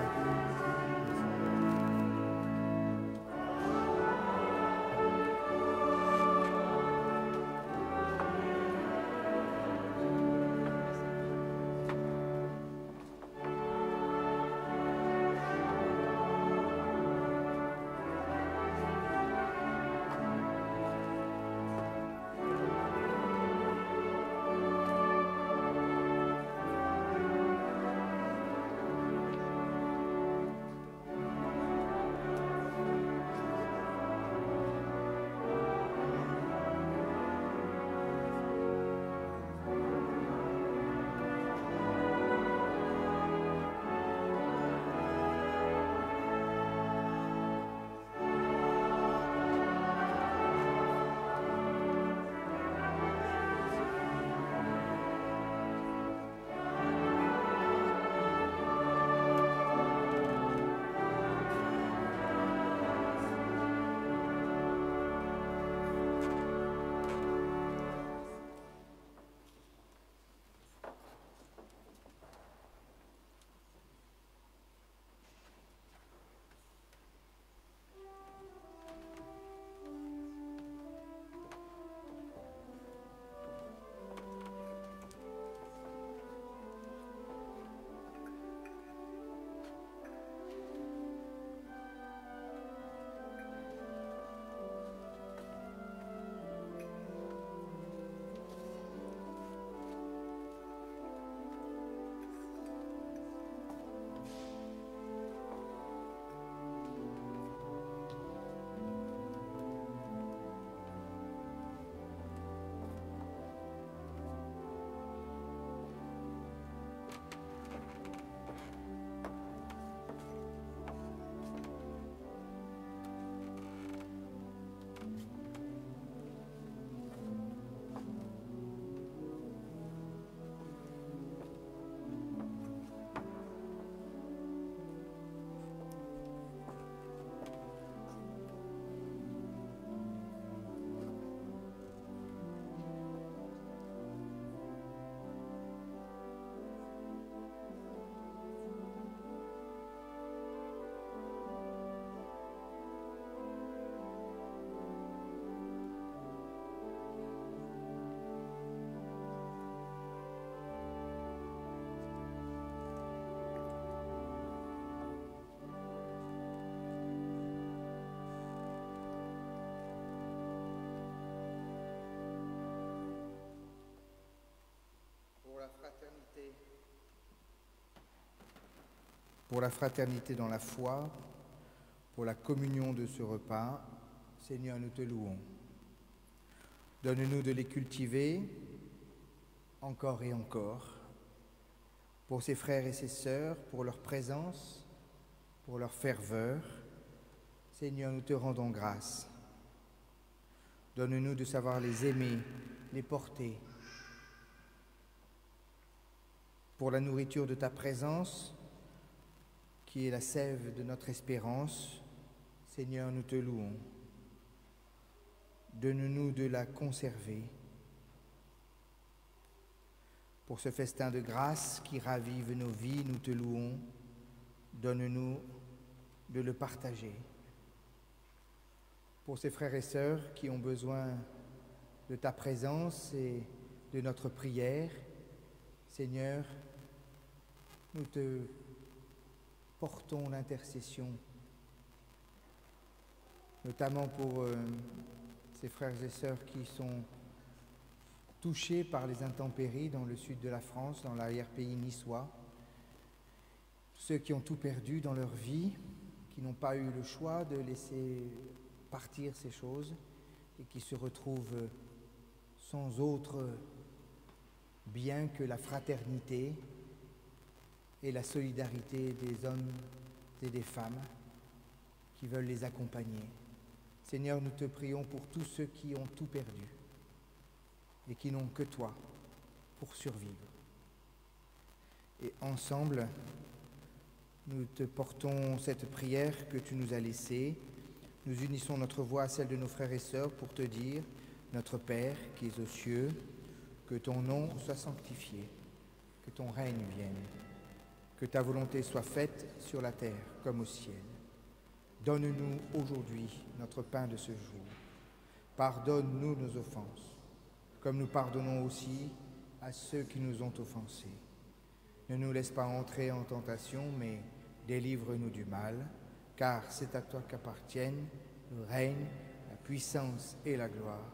Pour la fraternité dans la foi, pour la communion de ce repas, Seigneur, nous te louons. Donne-nous de les cultiver encore et encore, pour ces frères et ces sœurs, pour leur présence, pour leur ferveur. Seigneur, nous te rendons grâce. Donne-nous de savoir les aimer, les porter. Pour la nourriture de ta présence, qui est la sève de notre espérance, Seigneur, nous te louons. Donne-nous de la conserver. Pour ce festin de grâce qui ravive nos vies, nous te louons. Donne-nous de le partager. Pour ces frères et sœurs qui ont besoin de ta présence et de notre prière, Seigneur, nous te portons l'intercession, notamment pour ces frères et sœurs qui sont touchés par les intempéries dans le sud de la France, dans l'arrière-pays niçois, ceux qui ont tout perdu dans leur vie, qui n'ont pas eu le choix de laisser partir ces choses et qui se retrouvent sans autre bien que la fraternité et la solidarité des hommes et des femmes qui veulent les accompagner. Seigneur, nous te prions pour tous ceux qui ont tout perdu et qui n'ont que toi pour survivre. Et ensemble, nous te portons cette prière que tu nous as laissée. Nous unissons notre voix à celle de nos frères et sœurs pour te dire, notre Père qui es aux cieux, que ton nom soit sanctifié, que ton règne vienne, que ta volonté soit faite sur la terre comme au ciel. Donne-nous aujourd'hui notre pain de ce jour. Pardonne-nous nos offenses, comme nous pardonnons aussi à ceux qui nous ont offensés. Ne nous laisse pas entrer en tentation, mais délivre-nous du mal, car c'est à toi qu'appartiennent le règne, la puissance et la gloire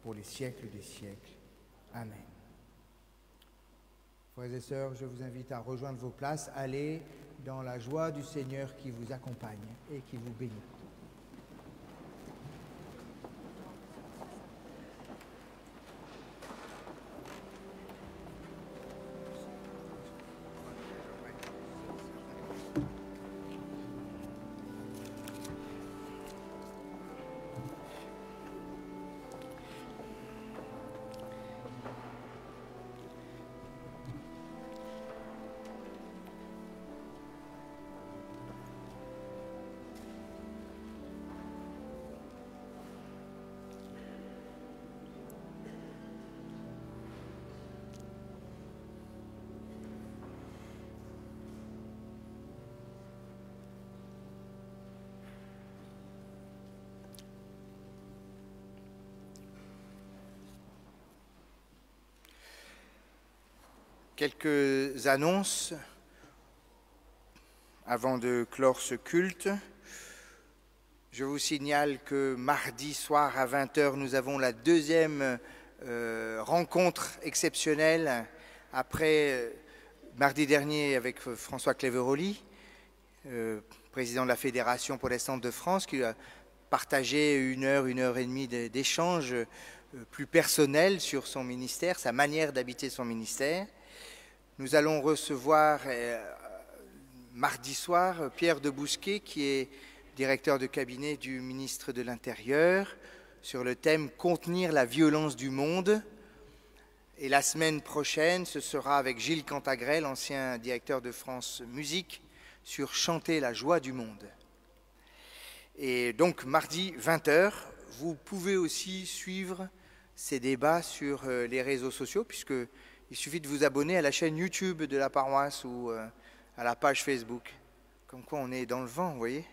pour les siècles des siècles. Amen. Frères et sœurs, je vous invite à rejoindre vos places, allez dans la joie du Seigneur qui vous accompagne et qui vous bénit. Quelques annonces avant de clore ce culte. Je vous signale que mardi soir à 20h, nous avons la deuxième rencontre exceptionnelle après mardi dernier avec François Cleveroli, président de la Fédération protestante de France, qui a partagé une heure et demie d'échange plus personnel sur son ministère, sa manière d'habiter son ministère. Nous allons recevoir mardi soir Pierre de Bousquet, qui est directeur de cabinet du ministre de l'Intérieur, sur le thème « Contenir la violence du monde ». Et la semaine prochaine, ce sera avec Gilles Cantagrel, ancien directeur de France Musique, sur « Chanter la joie du monde ». Et donc, mardi 20h, vous pouvez aussi suivre ces débats sur les réseaux sociaux, puisque il suffit de vous abonner à la chaîne YouTube de la paroisse ou à la page Facebook. Comme quoi on est dans le vent, vous voyez.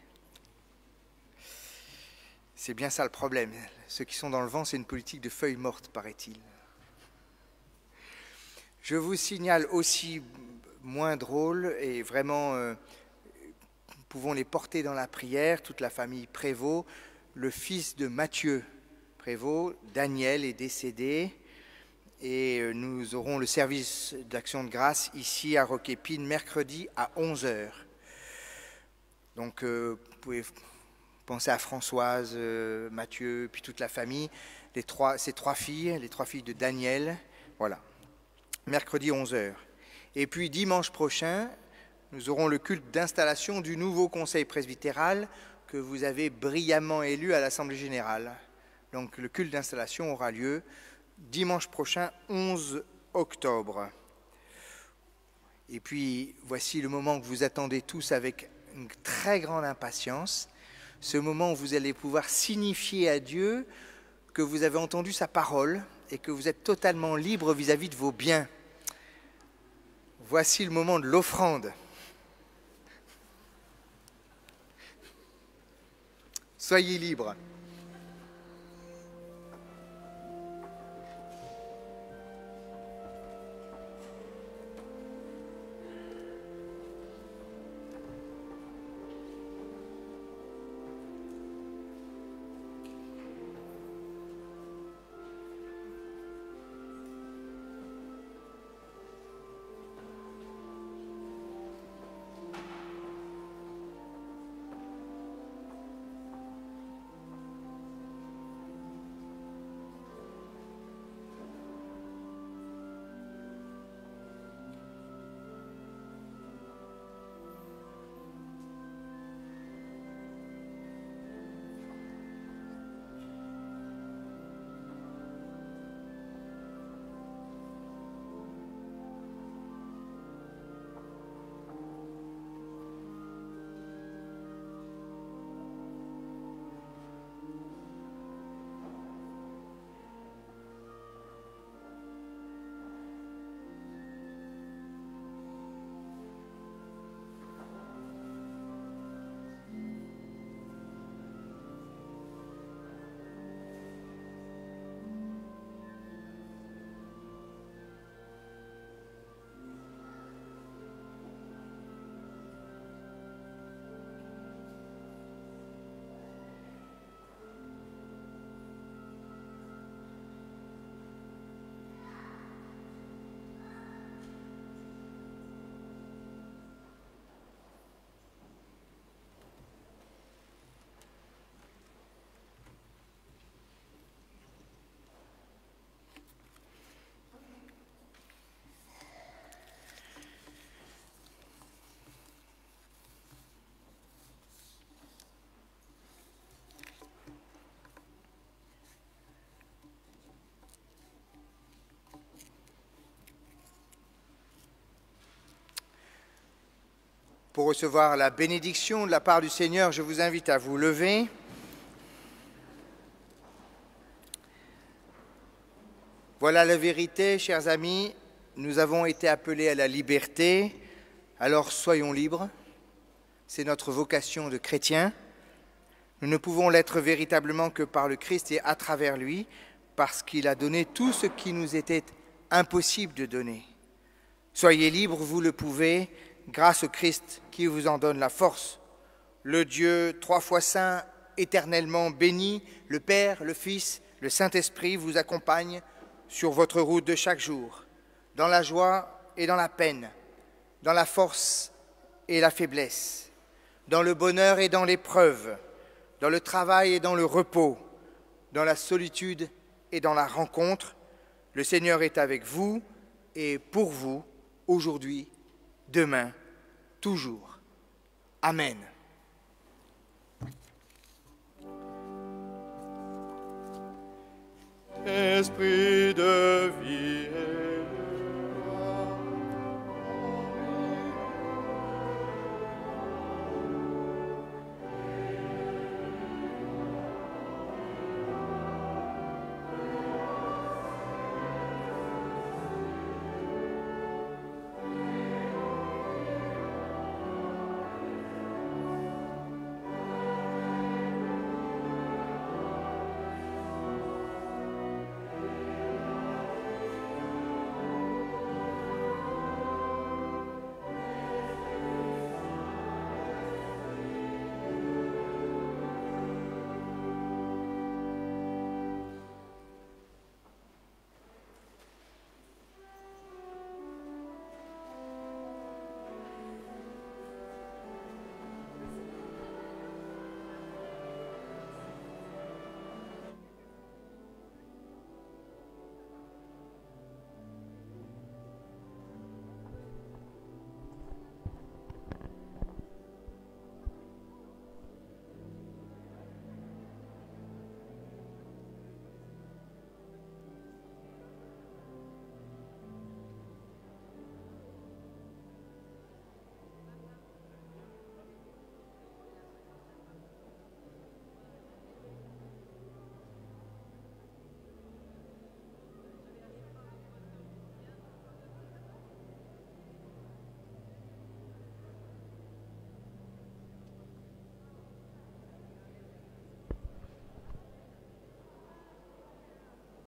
C'est bien ça le problème. Ceux qui sont dans le vent, c'est une politique de feuilles mortes, paraît-il. Je vous signale aussi, moins drôle, et vraiment, nous pouvons les porter dans la prière, toute la famille Prévost. Le fils de Mathieu Prévost, Daniel, est décédé. Et nous aurons le service d'action de grâce ici à Roquépine mercredi à 11h. Donc vous pouvez penser à Françoise, Mathieu, puis toute la famille, ces trois filles de Daniel. Voilà, mercredi 11h. Et puis dimanche prochain, nous aurons le culte d'installation du nouveau conseil presbytéral que vous avez brillamment élu à l'Assemblée générale. Donc le culte d'installation aura lieu dimanche prochain, 11 octobre. Et puis, voici le moment que vous attendez tous avec une très grande impatience, ce moment où vous allez pouvoir signifier à Dieu que vous avez entendu sa parole et que vous êtes totalement libre vis-à-vis de vos biens. Voici le moment de l'offrande. Soyez libres. Pour recevoir la bénédiction de la part du Seigneur, je vous invite à vous lever. Voilà la vérité, chers amis, nous avons été appelés à la liberté, alors soyons libres. C'est notre vocation de chrétiens. Nous ne pouvons l'être véritablement que par le Christ et à travers lui, parce qu'il a donné tout ce qui nous était impossible de donner. Soyez libres, vous le pouvez, grâce au Christ qui vous en donne la force. Le Dieu trois fois saint, éternellement béni, le Père, le Fils, le Saint-Esprit vous accompagne sur votre route de chaque jour, dans la joie et dans la peine, dans la force et la faiblesse, dans le bonheur et dans l'épreuve, dans le travail et dans le repos, dans la solitude et dans la rencontre. Le Seigneur est avec vous et pour vous, aujourd'hui, demain, toujours. Amen. Esprit de vie,